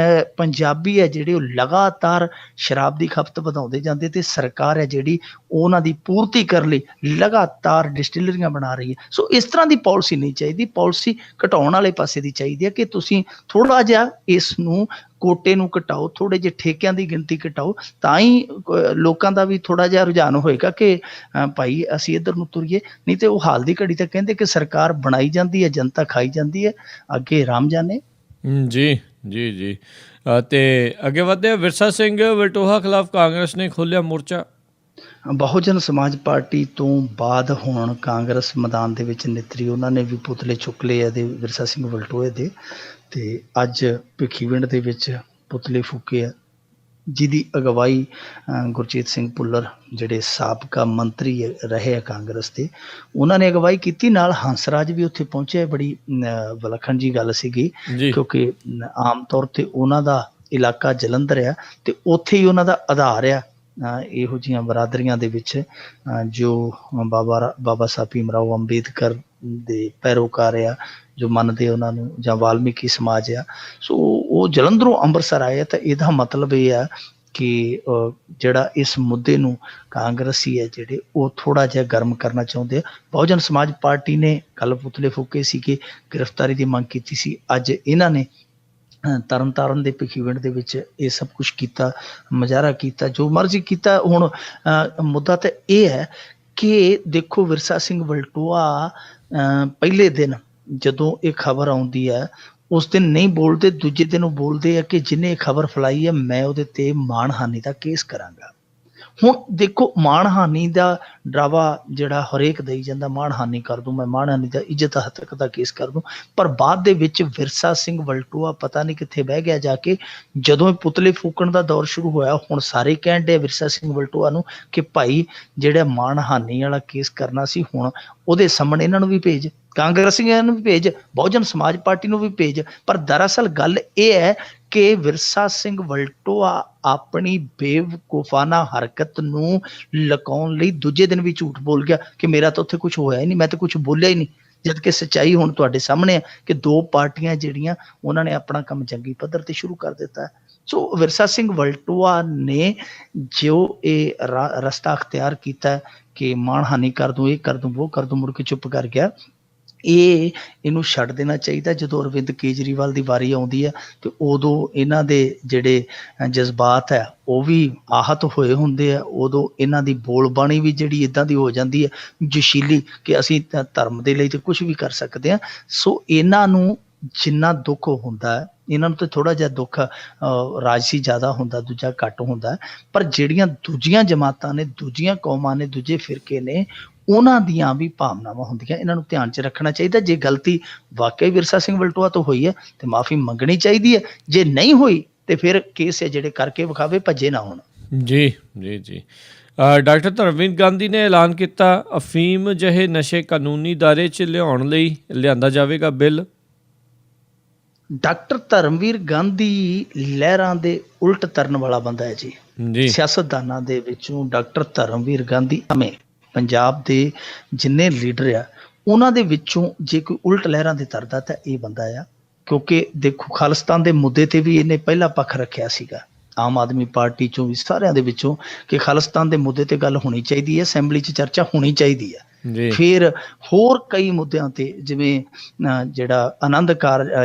ਪੰਜਾਬੀ ਹੈ ਜਿਹੜੇ ਉਹ ਲਗਾਤਾਰ ਸ਼ਰਾਬ ਦੀ ਖਪਤ ਵਧਾਉਂਦੇ ਜਾਂਦੇ, ਤੇ ਸਰਕਾਰ ਹੈ ਜਿਹੜੀ ਉਹਨਾਂ ਦੀ ਪੂਰਤੀ ਕਰਨ ਲਈ ਲਗਾਤਾਰ ਡਿਸਟਿਲਰੀਆਂ ਬਣਾ ਰਹੀ ਹੈ। ਸੋ ਇਸ ਤਰ੍ਹਾਂ ਦੀ ਪਾਲਿਸੀ ਨਹੀਂ ਚਾਹੀਦੀ, ਪਾਲਿਸੀ ਘਟਾਉਣ ਵਾਲੇ ਪਾਸੇ ਦੀ ਚਾਹੀਦੀ ਹੈ ਕਿ ਤੁਸੀਂ ਥੋੜ੍ਹਾ ਜਿਹਾ ਇਸ ਨੂੰ ਕੋਟੇ ਨੂੰ ਘਟਾਓ, ਥੋੜ੍ਹੇ ਜਿਹੇ ਠੇਕਿਆਂ ਦੀ ਗਿਣਤੀ ਘਟਾਓ, ਤਾਂ ਹੀ ਲੋਕਾਂ ਦਾ ਵੀ ਥੋੜ੍ਹਾ ਜਿਹਾ ਰੁਝਾਨ ਹੋਏਗਾ ਕਿ ਭਾਈ ਅਸੀਂ ਇੱਧਰ ਨੂੰ ਤੁਰੀਏ। ਨਹੀਂ ਤੇ ਉਹ ਹਾਲ ਦੀ ਘੜੀ ਤਾਂ ਕਹਿੰਦੇ ਕਿ ਸਰਕਾਰ ਬਣਾਈ ਜਾਂਦੀ ਹੈ, ਜਨਤਾ ਖਾਈ ਜਾਂਦੀ ਹੈ, ਅੱਗੇ ਰਾਮ ਜਾਣੇ। ਜੀ ਜੀ ਜੀ ਤੇ ਅੱਗੇ ਵਧਦੇ ਵਿਰਸਾ ਸਿੰਘ ਵਲਟੋਹਾ ਖਿਲਾਫ ਕਾਂਗਰਸ ਨੇ ਖੋਲ੍ਹਿਆ ਮੋਰਚਾ। ਬਹੁਜਨ ਸਮਾਜ ਪਾਰਟੀ ਤੋਂ ਬਾਅਦ ਹੁਣ ਕਾਂਗਰਸ ਮੈਦਾਨ ਦੇ ਵਿੱਚ ਨਿਤਰੀ, ਉਹਨਾਂ ਨੇ ਵੀ ਪੁਤਲੇ ਚੁੱਕ ਲਏ ਇਹਦੇ ਵਿਰਸਾ ਸਿੰਘ ਵਲਟੋਹੇ ਦੇ, ਤੇ ਅੱਜ ਭਿੱਖੀਵਿੰਡ ਦੇ ਵਿੱਚ ਪੁਤਲੇ ਫੂਕੇ ਆ, ਜਿਹਦੀ ਅਗਵਾਈ ਗੁਰਜੀਤ ਸਿੰਘ ਭੁੱਲਰ ਜਿਹੜੇ ਸਾਬਕਾ ਮੰਤਰੀ ਰਹੇ ਆ ਕਾਂਗਰਸ ਦੇ, ਉਹਨਾਂ ਨੇ ਅਗਵਾਈ ਕੀਤੀ। ਨਾਲ ਹੰਸਰਾਜ ਵੀ ਉੱਥੇ ਪਹੁੰਚਿਆ। ਬੜੀ ਵਿਲੱਖਣ ਜੀ ਗੱਲ ਸੀਗੀ, ਕਿਉਂਕਿ ਆਮ ਤੌਰ ਤੇ ਉਹਨਾਂ ਦਾ ਇਲਾਕਾ ਜਲੰਧਰ ਆ, ਤੇ ਉੱਥੇ ਹੀ ਉਹਨਾਂ ਦਾ ਆਧਾਰ ਆ ਇਹੋ ਜਿਹੀਆਂ ਬਰਾਦਰੀਆਂ ਦੇ ਵਿੱਚ ਜੋ ਬਾਬਾ ਸਾਹਿਬ ਭੀਮਰਾਓ ਅੰਬੇਦਕਰ ਦੇ ਪੈਰੋਕਾਰ ਆ, ਜੋ ਮੰਨਦੇ ਉਹਨਾਂ ਨੂੰ, ਜਾਂ ਵਾਲਮੀਕੀ ਸਮਾਜ ਆ। ਸੋ ਉਹ ਜਲੰਧਰੋਂ ਅੰਮ੍ਰਿਤਸਰ ਆਏ ਆ, ਤਾਂ ਇਹਦਾ ਮਤਲਬ ਇਹ ਆ ਕਿ ਜਿਹੜਾ ਇਸ ਮੁੱਦੇ ਨੂੰ ਕਾਂਗਰਸੀ ਹੈ ਜਿਹੜੇ ਉਹ ਥੋੜ੍ਹਾ ਜਿਹਾ ਗਰਮ ਕਰਨਾ ਚਾਹੁੰਦੇ ਆ। ਬਹੁਜਨ ਸਮਾਜ ਪਾਰਟੀ ਨੇ ਕੱਲ੍ਹ ਪੁਤਲੇ ਫੂਕੇ ਸੀਗੇ, ਗ੍ਰਿਫਤਾਰੀ ਦੀ ਮੰਗ ਕੀਤੀ ਸੀ। ਅੱਜ ਇਹਨਾਂ ਨੇ ਤਰਨਤਾਰਨ ਦੇ ਭਿੱਖੀਵਿੰਡ ਦੇ ਵਿੱਚ ਇਹ ਸਭ ਕੁਛ ਕੀਤਾ, ਮੁਜ਼ਾਹਰਾ ਕੀਤਾ, ਜੋ ਮਰਜ਼ੀ ਕੀਤਾ। ਹੁਣ ਮੁੱਦਾ ਤਾਂ ਇਹ ਹੈ ਕਿ ਦੇਖੋ ਵਿਰਸਾ ਸਿੰਘ ਵਲਟੋਹਾ ਪਹਿਲੇ ਦਿਨ ਜਦੋਂ ਇਹ ਖਬਰ ਆਉਂਦੀ ਹੈ ਉਸ ਦਿਨ ਨਹੀਂ ਬੋਲਦੇ, ਦੂਜੇ ਦਿਨ ਉਹ ਬੋਲਦੇ ਆ ਕਿ ਜਿਹਨੇ ਇਹ ਖਬਰ ਫੈਲਾਈ ਹੈ ਮੈਂ ਉਹਦੇ ਤੇ ਮਾਣਹਾਨੀ ਦਾ ਕੇਸ ਕਰਾਂਗਾ। ਹੁਣ ਦੇਖੋ, ਮਾਣਹਾਨੀ ਦਾ ਡਰਾਵਾ ਜਿਹੜਾ ਹਰੇਕ ਦੇਈ ਜਾਂਦਾ, ਮਾਣਹਾਨੀ ਕਰ ਦੂੰ ਮੈਂ, ਮਾਣਹਾਨੀ ਦਾ ਇੱਜ਼ਤ ਹੱਤਕ ਦਾ ਕੇਸ ਕਰ ਦੂੰ, ਪਰ ਬਾਅਦ ਦੇ ਵਿੱਚ ਵਿਰਸਾ ਸਿੰਘ ਵਲਟੋਆ ਪਤਾ ਨਹੀਂ ਕਿੱਥੇ ਬਹਿ ਗਿਆ ਜਾ ਕੇ। ਜਦੋਂ ਇਹ ਪੁਤਲੇ ਫੂਕਣ ਦਾ ਦੌਰ ਸ਼ੁਰੂ ਹੋਇਆ, ਹੁਣ ਸਾਰੇ ਕਹਿਣ ਡੇ ਵਿਰਸਾ ਸਿੰਘ ਵਲਟੋਆ ਨੂੰ ਕਿ ਭਾਈ ਜਿਹੜਾ ਮਾਣਹਾਨੀ ਵਾਲਾ ਕੇਸ ਕਰਨਾ ਸੀ, ਹੁਣ ਉਹਦੇ ਸਾਹਮਣੇ ਇਹਨਾਂ ਨੂੰ ਵੀ ਭੇਜ, ਕਾਂਗਰਸੀਆਂ ਨੂੰ ਵੀ ਭੇਜ, ਬਹੁਜਨ ਸਮਾਜ ਪਾਰਟੀ ਨੂੰ ਵੀ ਭੇਜ। ਪਰ ਦਰਅਸਲ ਗੱਲ ਇਹ ਹੈ ਕਿ ਵਿਰਸਾ ਸਿੰਘ ਵਲਟੋਆ ਆਪਣੀ ਬੇਵਕੂਫਾਨਾ ਹਰਕਤ ਨੂੰ ਲੁਕਾਉਣ ਲਈ ਦੂਜੇ ਦਿਨ ਵੀ ਝੂਠ ਬੋਲ ਗਿਆ ਕਿ ਮੇਰਾ ਤਾਂ ਉੱਥੇ ਕੁਝ ਹੋਇਆ ਹੀ ਨਹੀਂ, ਮੈਂ ਤਾਂ ਕੁਝ ਬੋਲਿਆ ਹੀ ਨਹੀਂ। ਜਦ ਕਿ ਸੱਚਾਈ ਹੁਣ ਤੁਹਾਡੇ ਸਾਹਮਣੇ ਹੈ ਕਿ ਦੋ ਪਾਰਟੀਆਂ ਜਿਹੜੀਆਂ ਉਹਨਾਂ ਨੇ ਆਪਣਾ ਕੰਮ ਜੰਗੀ ਪੱਧਰ ਤੇ ਸ਼ੁਰੂ ਕਰ ਦਿੱਤਾ ਹੈ। ਸੋ ਵਿਰਸਾ ਸਿੰਘ ਵਲਟੋਆ ਨੇ ਜੋ ਇਹ ਰਸਤਾ ਅਖਤਿਆਰ ਕੀਤਾ ਕਿ ਮਾਣਹਾਨੀ ਕਰ ਦੂੰ, ਇਹ ਕਰ ਦੂੰ, ਉਹ ਕਰ ਦੂੰ, ਮੁੜ ਕੇ ਚੁੱਪ ਕਰ ਗਿਆ। ਇਹਨੂੰ ਛੱਡ ਦੇਣਾ ਚਾਹੀਦਾ। ਜਦੋਂ ਅਰਵਿੰਦ ਕੇਜਰੀਵਾਲ ਦੀ ਵਾਰੀ ਆਉਂਦੀ ਹੈ ਤੇ ਉਦੋਂ ਇਹਨਾਂ ਦੇ ਜਿਹੜੇ ਜਜ਼ਬਾਤ ਹੈ ਉਹ ਵੀ ਆਹਤ ਹੋਏ ਹੁੰਦੇ ਆ, ਉਦੋਂ ਇਹਨਾਂ ਦੀ ਬੋਲਬਾਣੀ ਵੀ ਜਿਹੜੀ ਇੱਦਾਂ ਦੀ ਹੋ ਜਾਂਦੀ ਹੈ ਜੋਸ਼ੀਲੀ ਕਿ ਅਸੀਂ ਧਰਮ ਦੇ ਲਈ ਤੇ ਕੁਝ ਵੀ ਕਰ ਸਕਦੇ ਹਾਂ। ਸੋ ਇਹਨਾਂ ਨੂੰ ਜਿੰਨਾ ਦੁੱਖ ਹੁੰਦਾ ਹੈ, ਇਹਨਾਂ ਨੂੰ ਤਾਂ ਥੋੜ੍ਹਾ ਜਿਹਾ ਦੁੱਖ ਰਾਜਸੀ ਜ਼ਿਆਦਾ ਹੁੰਦਾ, ਦੂਜਾ ਘੱਟ ਹੁੰਦਾ, ਪਰ ਜਿਹੜੀਆਂ ਦੂਜੀਆਂ ਜਮਾਤਾਂ ਨੇ, ਦੂਜੀਆਂ ਕੌਮਾਂ ਨੇ, ਦੂਜੇ ਫਿਰਕੇ ਨੇ, ਉਹਨਾਂ ਦੀਆਂ ਵੀ ਭਾਵਨਾਵਾਂ ਹੁੰਦੀਆਂ, ਇਹਨਾਂ ਨੂੰ ਧਿਆਨ 'ਚ ਰੱਖਣਾ ਚਾਹੀਦਾ। ਜੇ ਗਲਤੀ ਵਾਕਈ ਵਿਰਸਾ ਸਿੰਘ ਵਲਟੋਆ ਤੋਂ ਹੋਈ ਹੈ ਤੇ ਮਾਫੀ ਮੰਗਣੀ ਚਾਹੀਦੀ ਹੈ, ਜੇ ਨਹੀਂ ਹੋਈ ਤੇ ਫਿਰ ਕੇਸ ਹੈ ਜਿਹੜੇ ਕਰਕੇ ਵਿਖਾਵੇ, ਭੱਜੇ ਨਾ ਹੋਣ। ਜੀ ਜੀ ਜੀ ਡਾਕਟਰ ਧਰਮਵੀਰ ਗਾਂਧੀ ਨੇ ਐਲਾਨ ਕੀਤਾ ਅਫੀਮ ਜਿਹੇ ਨਸ਼ੇ ਕਾਨੂੰਨੀ ਦਾਇਰੇ 'ਚ ਲਿਆਉਣ ਲਈ ਲਿਆਂਦਾ ਜਾਵੇਗਾ ਬਿੱਲ। ਡਾਕਟਰ ਧਰਮਵੀਰ ਗਾਂਧੀ ਲਹਿਰਾਂ ਦੇ ਉਲਟ ਤਰਨ ਵਾਲਾ ਬੰਦਾ ਹੈ ਜੀ। ਸਿਆਸਤਦਾਨਾਂ ਦੇ ਵਿੱਚੋਂ ਡਾਕਟਰ ਧਰਮਵੀਰ ਗਾਂਧੀ ਭਾਵੇਂ ਪੰਜਾਬ ਦੇ ਜਿੰਨੇ ਲੀਡਰ ਆ ਉਹਨਾਂ ਦੇ ਵਿੱਚੋਂ ਜੇ ਕੋਈ ਉਲਟ ਲਹਿਰਾਂ ਦੇ ਤਰਦਾ ਤਾਂ ਇਹ ਬੰਦਾ ਆ। ਕਿਉਂਕਿ ਦੇਖੋ, ਖਾਲਿਸਤਾਨ ਦੇ ਮੁੱਦੇ ਤੇ ਵੀ ਇਹਨੇ ਪਹਿਲਾ ਪੱਖ ਰੱਖਿਆ ਸੀਗਾ, ਆਮ ਆਦਮੀ ਪਾਰਟੀ ਚੋਂ ਵੀ, ਸਾਰਿਆਂ ਦੇ ਵਿੱਚੋਂ, ਕਿ ਖਾਲਿਸਤਾਨ ਦੇ ਮੁੱਦੇ ਤੇ ਗੱਲ ਹੋਣੀ ਚਾਹੀਦੀ ਹੈ, ਅਸੈਂਬਲੀ 'ਚ ਚਰਚਾ ਹੋਣੀ ਚਾਹੀਦੀ ਹੈ। ਫਿਰ ਹੋਰ ਕਈ ਮੁੱਦਿਆਂ ਤੇ ਜਿਵੇਂ ਜਿਹੜਾ ਆਨੰਦ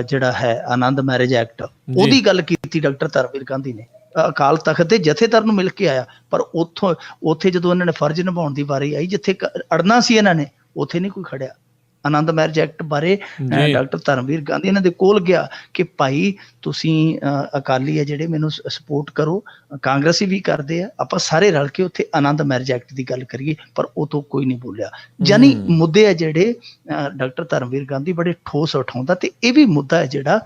ਜਿਹੜਾ ਹੈ ਆਨੰਦ ਮੈਰਿਜ ਐਕਟ, ਉਹਦੀ ਗੱਲ ਕੀਤੀ ਡਾਕਟਰ ਧਰਮਵੀਰ ਗਾਂਧੀ ਨੇ। ਅਕਾਲ ਤਖਤ ਦੇ ਜਥੇਦਾਰ ਨੂੰ ਮਿਲ ਕੇ ਆਇਆ, ਪਰ ਉੱਥੇ ਜਦੋਂ ਇਹਨਾਂ ਨੇ ਫਰਜ਼ ਨਿਭਾਉਣ ਦੀ ਵਾਰੀ ਆਈ, ਜਿੱਥੇ ਅੜਨਾ ਸੀ ਇਹਨਾਂ ਨੇ, ਉੱਥੇ ਨਹੀਂ ਕੋਈ ਖੜਿਆ। ਆਨੰਦ ਮੈਰਿਜ ਐਕਟ ਬਾਰੇ ਡਾਕਟਰ ਧਰਮਵੀਰ ਗਾਂਧੀ ਇਹਨਾਂ ਦੇ ਕੋਲ ਗਿਆ ਕਿ ਭਾਈ ਤੁਸੀਂ ਅਕਾਲੀ ਹੈ ਜਿਹੜੇ, ਮੈਨੂੰ ਸਪੋਰਟ ਕਰੋ, ਕਾਂਗਰਸੀ ਵੀ ਕਰਦੇ ਆ, ਆਪਾਂ ਸਾਰੇ ਰਲ ਕੇ ਉੱਥੇ ਆਨੰਦ ਮੈਰਿਜ ਐਕਟ ਦੀ ਗੱਲ ਕਰੀਏ, ਪਰ ਉਹ ਤੋਂ ਕੋਈ ਨਹੀਂ ਬੋਲਿਆ। ਯਾਨੀ ਮੁੱਦੇ ਆ ਜਿਹੜੇ ਡਾਕਟਰ ਧਰਮਵੀਰ ਗਾਂਧੀ ਬੜੇ ਠੋਸ ਉਠਾਉਂਦਾ, ਤੇ ਇਹ ਵੀ ਮੁੱਦਾ ਹੈ ਜਿਹੜਾ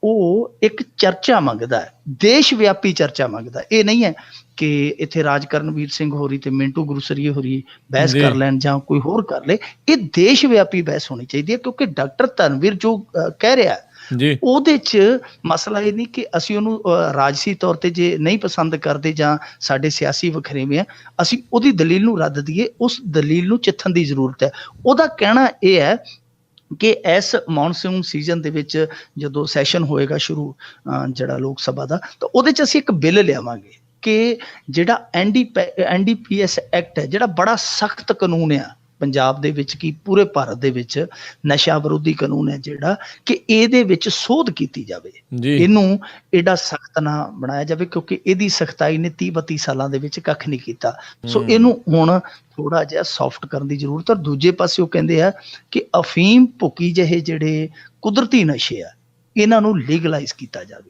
ਉਹ ਇੱਕ ਚਰਚਾ ਮੰਗਦਾ ਹੈ, ਦੇਸ਼ ਵਿਆਪੀ ਚਰਚਾ ਮੰਗਦਾ। ਇਹ ਨਹੀਂ ਹੈ ਕਿ ਇੱਥੇ ਰਾਜ ਕਰਨਵੀਰ ਸਿੰਘ ਹੋਰੀ ਤੇ ਮਿੰਟੂ ਗੁਰਸਰੀਏ ਹੋਰੀ ਬਹਿਸ ਕਰ ਲੈਣ ਜਾਂ ਕੋਈ ਹੋਰ ਕਰ ਲੇ। ਇਹ ਦੇਸ਼ ਵਿਆਪੀ ਬਹਿਸ ਹੋਣੀ ਚਾਹੀਦੀ ਹੈ, ਕਿਉਂਕਿ ਡਾਕਟਰ ਧਰਮਵੀਰ ਜੋ ਕਹਿ ਰਿਹਾ ਉਹਦੇ 'ਚ ਮਸਲਾ ਇਹ ਨਹੀਂ ਕਿ ਅਸੀਂ ਉਹਨੂੰ ਰਾਜਸੀ ਤੌਰ ਤੇ ਜੇ ਨਹੀਂ ਪਸੰਦ ਕਰਦੇ ਜਾਂ ਸਾਡੇ ਸਿਆਸੀ ਵਖਰੇਵੇਂ ਆ, ਅਸੀਂ ਉਹਦੀ ਦਲੀਲ ਨੂੰ ਰੱਦ ਦਈਏ, ਉਸ ਦਲੀਲ ਨੂੰ ਚਿੱਥਣ ਦੀ ਜ਼ਰੂਰਤ ਹੈ। ਉਹਦਾ ਕਹਿਣਾ ਇਹ ਹੈ ਕਿ ਇਸ ਮੌਨਸੂਨ ਸੀਜ਼ਨ ਦੇ ਵਿੱਚ ਜਦੋਂ ਸੈਸ਼ਨ ਹੋਏਗਾ ਸ਼ੁਰੂ ਜਿਹੜਾ ਲੋਕ ਸਭਾ ਦਾ, ਤਾਂ ਉਹਦੇ 'ਚ ਅਸੀਂ ਇੱਕ ਬਿੱਲ ਲਿਆਵਾਂਗੇ ਕਿ ਜਿਹੜਾ NDPS ਐਕਟ ਹੈ, ਜਿਹੜਾ ਬੜਾ ਸਖਤ ਕਾਨੂੰਨ ਆ ਪੰਜਾਬ ਦੇ ਵਿੱਚ, ਕੀ ਪੂਰੇ ਭਾਰਤ ਦੇ ਵਿੱਚ ਨਸ਼ਾ ਵਿਰੋਧੀ ਕਾਨੂੰਨ ਹੈ ਜਿਹੜਾ, ਕਿ ਇਹਦੇ ਵਿੱਚ ਸੋਧ ਕੀਤੀ ਜਾਵੇ, ਇਹਨੂੰ ਏਡਾ ਸਖਤ ਨਾ ਬਣਾਇਆ ਜਾਵੇ, ਕਿਉਂਕਿ ਇਹਦੀ ਸਖਤਾਈ ਨੇ 30-32 ਸਾਲਾਂ ਦੇ ਵਿੱਚ ਕੱਖ ਨਹੀਂ ਕੀਤਾ। ਸੋ ਇਹਨੂੰ ਹੁਣ ਥੋੜਾ ਜਿਹਾ ਸੌਫਟ ਕਰਨ ਦੀ ਜ਼ਰੂਰਤ ਹੈ। ਦੂਜੇ ਪਾਸੇ ਉਹ ਕਹਿੰਦੇ ਆ ਕਿ ਅਫੀਮ, ਭੁੱਕੀ ਜਿਹੇ ਜਿਹੜੇ ਕੁਦਰਤੀ ਨਸ਼ੇ ਆ, ਇਹਨਾਂ ਨੂੰ ਲੀਗਲਾਈਜ਼ ਕੀਤਾ ਜਾਵੇ।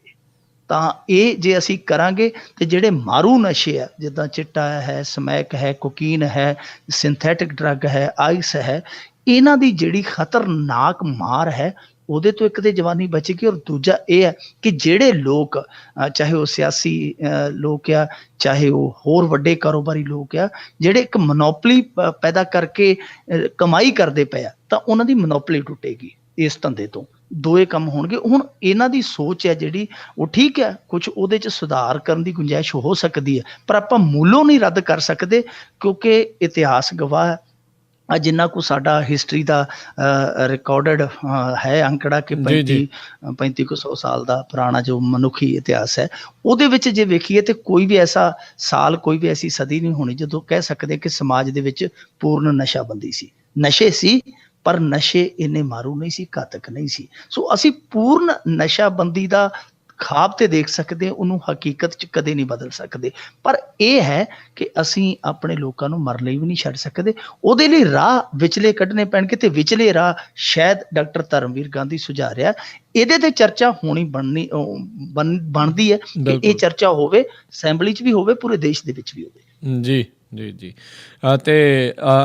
ਤਾਂ ਇਹ ਜੇ ਅਸੀਂ ਕਰਾਂਗੇ ਤੇ ਜਿਹੜੇ ਮਾਰੂ ਨਸ਼ੇ ਆ, ਜਿੱਦਾਂ ਚਿੱਟਾ ਹੈ, ਸਮੈਕ ਹੈ, ਕੋਕੀਨ ਹੈ, ਸਿੰਥੈਟਿਕ ਡਰੱਗ ਹੈ, ਆਈਸ ਹੈ, ਇਹਨਾਂ ਦੀ ਜਿਹੜੀ ਖਤਰਨਾਕ ਮਾਰ ਹੈ, ਉਹਦੇ ਤੋਂ ਇੱਕ ਤੇ ਜਵਾਨੀ ਬਚੇਗੀ, ਔਰ ਦੂਜਾ ਇਹ ਹੈ ਕਿ ਜਿਹੜੇ ਲੋਕ, ਚਾਹੇ ਉਹ ਸਿਆਸੀ ਲੋਕ ਆ, ਚਾਹੇ ਉਹ ਹੋਰ ਵੱਡੇ ਕਾਰੋਬਾਰੀ ਲੋਕ ਆ, ਜਿਹੜੇ ਇੱਕ ਮੋਨੋਪਲੀ ਪੈਦਾ ਕਰਕੇ ਕਮਾਈ ਕਰਦੇ ਪਏ ਆ, ਤਾਂ ਉਹਨਾਂ ਦੀ ਮੋਨੋਪਲੀ ਟੁੱਟੇਗੀ ਇਸ ਧੰਦੇ ਤੋਂ। ਦੋਏ ਕੰਮ ਹੋਣਗੇ। ਹੁਣ ਇਹਨਾਂ ਦੀ ਸੋਚ ਹੈ ਜਿਹੜੀ, ਉਹ ਠੀਕ ਹੈ, ਕੁਝ ਉਹਦੇ 'ਚ ਸੁਧਾਰ ਕਰਨ ਦੀ ਗੁੰਜਾਇਸ਼ ਹੋ ਸਕਦੀ ਹੈ, ਪਰ ਆਪਾਂ ਮੂਲੋਂ ਨਹੀਂ ਰੱਦ ਕਰ ਸਕਦੇ, ਕਿਉਂਕਿ ਇਤਿਹਾਸ ਗਵਾਹ ਹੈ। ਜਿੰਨਾ ਕੁ ਸਾਡਾ ਹਿਸਟਰੀ ਦਾ ਰਿਕਾਰਡਡ ਹੈ ਅੰਕੜਾ ਕਿ 3500 ਸਾਲ ਦਾ ਪੁਰਾਣਾ ਜੋ ਮਨੁੱਖੀ ਇਤਿਹਾਸ ਹੈ, ਉਹਦੇ ਵਿੱਚ ਜੇ ਵੇਖੀਏ ਤੇ ਕੋਈ ਵੀ ਐਸਾ ਸਾਲ, ਕੋਈ ਵੀ ਐਸੀ ਸਦੀ ਨਹੀਂ ਹੋਣੀ ਜਦੋਂ ਕਹਿ ਸਕਦੇ ਕਿ ਸਮਾਜ ਦੇ ਵਿੱਚ ਪੂਰਨ ਨਸ਼ਾਬੰਦੀ ਸੀ। ਨਸ਼ੇ ਸੀ, ਪਰ ਨਸ਼ੇ ਇੰਨੇ ਮਾਰੂ ਨਹੀਂ ਸੀ, ਘਾਤਕ ਨਹੀਂ ਸੀ। ਸੋ ਅਸੀਂ ਪੂਰਨ ਨਸ਼ਾਬੰਦੀ ਦਾ ਖਾਬ ਤੇ ਦੇਖ ਸਕਦੇ, ਉਹਨੂੰ ਹਕੀਕਤ 'ਚ ਕਦੇ ਨਹੀਂ ਬਦਲ ਸਕਦੇ, ਪਰ ਇਹ ਹੈ ਕਿ ਅਸੀਂ ਆਪਣੇ ਲੋਕਾਂ ਨੂੰ ਮਰਨ ਲਈ ਵੀ ਨਹੀਂ ਛੱਡ ਸਕਦੇ। ਉਹਦੇ ਲਈ ਰਾਹ ਵਿਚਲੇ ਕੱਢਣੇ ਪੈਣਗੇ, ਤੇ ਵਿਚਲੇ ਰਾਹ ਸ਼ਾਇਦ ਡਾਕਟਰ ਧਰਮਵੀਰ ਗਾਂਧੀ ਸੁਝਾ ਰਿਹਾ। ਇਹਦੇ ਤੇ ਚਰਚਾ ਹੋਣੀ ਬਣਦੀ ਹੈ ਕਿ ਇਹ ਚਰਚਾ ਹੋਵੇ, ਅਸੈਂਬਲੀ 'ਚ ਵੀ ਹੋਵੇ, ਪੂਰੇ ਦੇਸ਼ ਦੇ ਵਿੱਚ ਵੀ ਹੋਵੇ। ਜੀ ਜੀ ਜੀ ਅਤੇ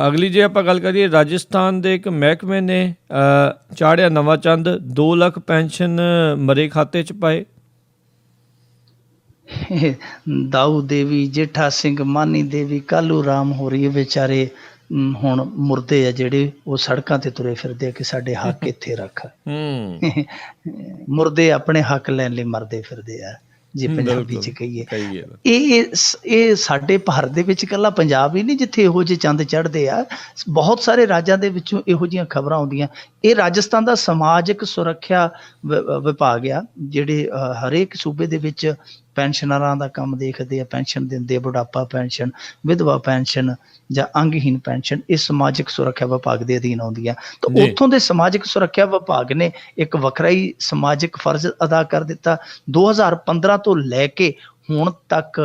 ਅਗਲੀ ਜੇ ਆਪਾਂ ਗੱਲ ਕਰੀਏ, ਰਾਜਸਥਾਨ ਦੇ ਇੱਕ ਮਹਿਕਮੇ ਨੇ ਚਾੜਿਆ ਨਵਾਂ ਚੰਦ, 2 ਲੱਖ ਪੈਨਸ਼ਨ ਮਰੇ ਖਾਤੇ 'ਚ ਪਾਏ। ਦਾਊ ਦੇਵੀ, ਜੇਠਾ ਸਿੰਘ, ਮਾਨੀ ਦੇਵੀ, ਕਾਲੂ ਰਾਮ ਹੋਰੀ ਇਹ ਵਿਚਾਰੇ ਹੁਣ ਮੁਰਦੇ ਆ ਜਿਹੜੇ ਉਹ ਸੜਕਾਂ ਤੇ ਤੁਰੇ ਫਿਰਦੇ ਆ ਕਿ ਸਾਡੇ ਹੱਕ ਇੱਥੇ ਰੱਖ। ਮੁਰਦੇ ਆਪਣੇ ਹੱਕ ਲੈਣ ਲਈ ਮਰਦੇ ਫਿਰਦੇ ਆ, ਜੇ ਪੰਜਾਬੀ ਚ ਕਹੀਏ। ਇਹ ਸਾਡੇ ਭਾਰਤ ਦੇ ਵਿੱਚ ਇਕੱਲਾ ਪੰਜਾਬ ਹੀ ਨਹੀਂ ਜਿੱਥੇ ਇਹੋ ਜਿਹੇ ਚੰਦ ਚੜ੍ਹਦੇ ਆ, ਬਹੁਤ ਸਾਰੇ ਰਾਜਾਂ ਦੇ ਵਿੱਚੋਂ ਇਹੋ ਜਿਹੀਆਂ ਖਬਰਾਂ ਆਉਂਦੀਆਂ। ਇਹ ਰਾਜਸਥਾਨ ਦਾ ਸਮਾਜਿਕ ਸੁਰੱਖਿਆ ਵਿਭਾਗ ਆ, ਜਿਹੜੇ ਹਰੇਕ ਸੂਬੇ ਦੇ ਵਿੱਚ ਪੈਨਸ਼ਨਰਾਂ ਦਾ ਕੰਮ ਦੇਖਦੇ ਆ, ਪੈਨਸ਼ਨ ਦਿੰਦੇ ਆ, ਬੁਢਾਪਾ ਪੈਨਸ਼ਨ, ਵਿਧਵਾ ਪੈਨਸ਼ਨ ਜਾਂ ਅੰਗਹੀਨ ਪੈਨਸ਼ਨ, ਇਹ ਸਮਾਜਿਕ ਸੁਰੱਖਿਆ ਵਿਭਾਗ ਦੇ ਅਧੀਨ ਆਉਂਦੀ ਆ। ਤਾਂ ਉੱਥੋਂ ਦੇ ਸਮਾਜਿਕ ਸੁਰੱਖਿਆ ਵਿਭਾਗ ਨੇ ਇੱਕ ਵੱਖਰਾ ਹੀ ਸਮਾਜਿਕ ਫਰਜ਼ ਅਦਾ ਕਰ ਦਿੱਤਾ। 2015 ਤੋਂ ਲੈ ਕੇ ਹੁਣ ਤੱਕ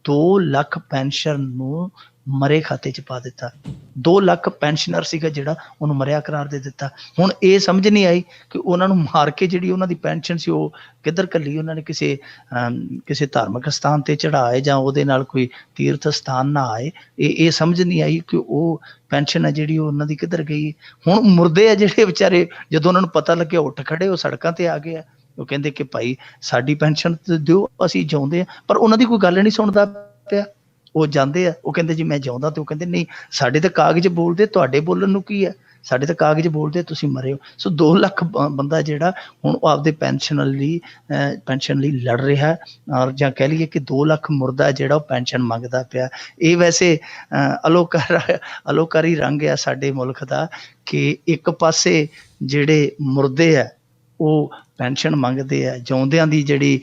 2 ਲੱਖ ਪੈਨਸ਼ਨ ਨੂੰ ਮਰੇ ਖਾਤੇ 'ਚ ਪਾ ਦਿੱਤਾ। 2 ਲੱਖ ਪੈਨਸ਼ਨਰ ਸੀਗਾ ਜਿਹੜਾ, ਉਹਨੂੰ ਮਰਿਆ ਕਰਾਰ ਦੇ ਦਿੱਤਾ। ਹੁਣ ਇਹ ਸਮਝ ਨਹੀਂ ਆਈ ਕਿ ਉਹਨਾਂ ਨੂੰ ਮਾਰ ਕੇ ਜਿਹੜੀ ਉਹਨਾਂ ਦੀ ਪੈਨਸ਼ਨ ਸੀ ਉਹ ਕਿੱਧਰ ਘੱਲੀ, ਉਹਨਾਂ ਨੇ ਕਿਸੇ ਧਾਰਮਿਕ ਸਥਾਨ ਤੇ ਚੜਾਏ ਜਾਂ ਉਹਦੇ ਨਾਲ ਕੋਈ ਤੀਰਥ ਸਥਾਨ ਨਾ ਆਏ। ਇਹ ਸਮਝ ਨਹੀਂ ਆਈ ਕਿ ਉਹ ਪੈਨਸ਼ਨ ਹੈ ਜਿਹੜੀ ਉਹਨਾਂ ਦੀ ਕਿੱਧਰ ਗਈ। ਹੁਣ ਮੁਰਦੇ ਆ ਜਿਹੜੇ ਵਿਚਾਰੇ, ਜਦੋਂ ਉਹਨਾਂ ਨੂੰ ਪਤਾ ਲੱਗਿਆ ਉੱਠ ਖੜੇ, ਉਹ ਸੜਕਾਂ ਤੇ ਆ ਗਏ ਆ। ਉਹ ਕਹਿੰਦੇ ਕਿ ਭਾਈ ਸਾਡੀ ਪੈਨਸ਼ਨ ਦਿਓ, ਅਸੀਂ ਜਿਉਂਦੇ ਆ। ਪਰ ਉਹਨਾਂ ਦੀ ਕੋਈ ਗੱਲ ਨਹੀਂ ਸੁਣਦਾ ਪਿਆ। ਉਹ ਜਾਂਦੇ ਆ, ਉਹ ਕਹਿੰਦੇ ਜੀ ਮੈਂ ਜਿਉਂਦਾ, ਤੇ ਉਹ ਕਹਿੰਦੇ ਨਹੀਂ, ਸਾਡੇ ਤਾਂ ਕਾਗਜ਼ ਬੋਲਦੇ, ਤੁਹਾਡੇ ਬੋਲਣ ਨੂੰ ਕੀ ਹੈ, ਸਾਡੇ ਤਾਂ ਕਾਗਜ਼ ਬੋਲਦੇ, ਤੁਸੀਂ ਮਰੇ ਹੋ। ਸੋ 2 ਲੱਖ ਬੰਦਾ ਜਿਹੜਾ ਹੁਣ ਉਹ ਆਪਦੇ ਪੈਨਸ਼ਨ ਲਈ ਲੜ ਰਿਹਾ, ਔਰ ਜਾਂ ਕਹਿ ਲਈਏ ਕਿ 2 ਲੱਖ ਮੁਰਦਾ ਜਿਹੜਾ ਉਹ ਪੈਨਸ਼ਨ ਮੰਗਦਾ ਪਿਆ। ਇਹ ਵੈਸੇ ਅਲੋਕਾਰੀ ਰੰਗ ਆ ਸਾਡੇ ਮੁਲਕ ਦਾ ਕਿ ਇੱਕ ਪਾਸੇ ਜਿਹੜੇ ਮੁਰਦੇ ਆ ਉਹ ਪੈਨਸ਼ਨ ਮੰਗਦੇ ਆ, ਜਿਉਂਦਿਆਂ ਦੀ ਜਿਹੜੀ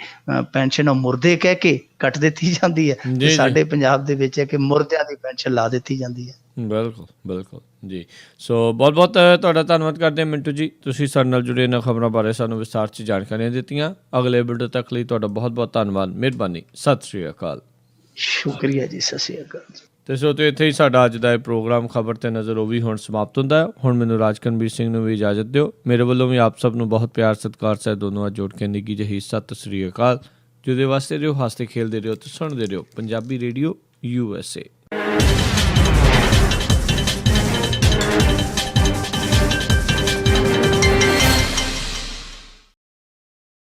ਪੈਨਸ਼ਨ ਉਹ ਮੁਰਦੇ ਕਹਿ ਕੇ ਕੱਟ ਦਿੱਤੀ ਜਾਂਦੀ ਹੈ, ਤੇ ਸਾਡੇ ਪੰਜਾਬ ਦੇ ਵਿੱਚ ਹੈ ਕਿ ਮੁਰਦਿਆਂ ਦੀ ਪੈਨਸ਼ਨ ਲਾ ਦਿੱਤੀ ਜਾਂਦੀ ਹੈ। ਬਿਲਕੁਲ ਬਿਲਕੁਲ ਜੀ। ਸੋ ਬਹੁਤ ਬਹੁਤ ਤੁਹਾਡਾ ਧੰਨਵਾਦ ਕਰਦੇ ਹਾਂ ਮਿੰਟੂ ਜੀ, ਤੁਸੀਂ ਸਾਡੇ ਨਾਲ ਜੁੜੇ ਇਹਨਾਂ ਖਬਰਾਂ ਬਾਰੇ ਸਾਨੂੰ ਵਿਸਥਾਰ 'ਚ ਜਾਣਕਾਰੀਆਂ ਦਿੱਤੀਆਂ। ਅਗਲੇ ਵੀਡੀਓ ਤੱਕ ਲਈ ਤੁਹਾਡਾ ਬਹੁਤ ਬਹੁਤ ਧੰਨਵਾਦ, ਮਿਹਰਬਾਨੀ, ਸਤਿ ਸ਼੍ਰੀ ਅਕਾਲ। ਸ਼ੁਕਰੀਆ ਜੀ, ਸਤਿ ਸ਼੍ਰੀ ਅਕਾਲ ਜੀ। ਅਤੇ ਸੋ ਤੇ ਇੱਥੇ ਹੀ ਸਾਡਾ ਅੱਜ ਦਾ ਇਹ ਪ੍ਰੋਗਰਾਮ ਖਬਰ 'ਤੇ ਨਜ਼ਰ ਉਹ ਵੀ ਹੁਣ ਸਮਾਪਤ ਹੁੰਦਾ ਹੈ। ਹੁਣ ਮੈਨੂੰ ਰਾਜਕਨਵੀਰ ਸਿੰਘ ਨੂੰ ਵੀ ਇਜਾਜ਼ਤ ਦਿਓ। ਮੇਰੇ ਵੱਲੋਂ ਵੀ ਆਪ ਸਭ ਨੂੰ ਬਹੁਤ ਪਿਆਰ ਸਤਿਕਾਰ ਸਹਿਤ ਦੋਨੋਂ ਜੋੜ ਕੇ ਨਿੱਘੀ ਜਿਹੀ ਸਤਿ ਸ਼੍ਰੀ ਅਕਾਲ। ਜਿਹਦੇ ਵਾਸਤੇ ਰਹੋ, ਹੱਸਦੇ ਖੇਲਦੇ ਰਹੋ ਤੇ ਸੁਣਦੇ ਰਹੋ ਪੰਜਾਬੀ ਰੇਡੀਓ USA।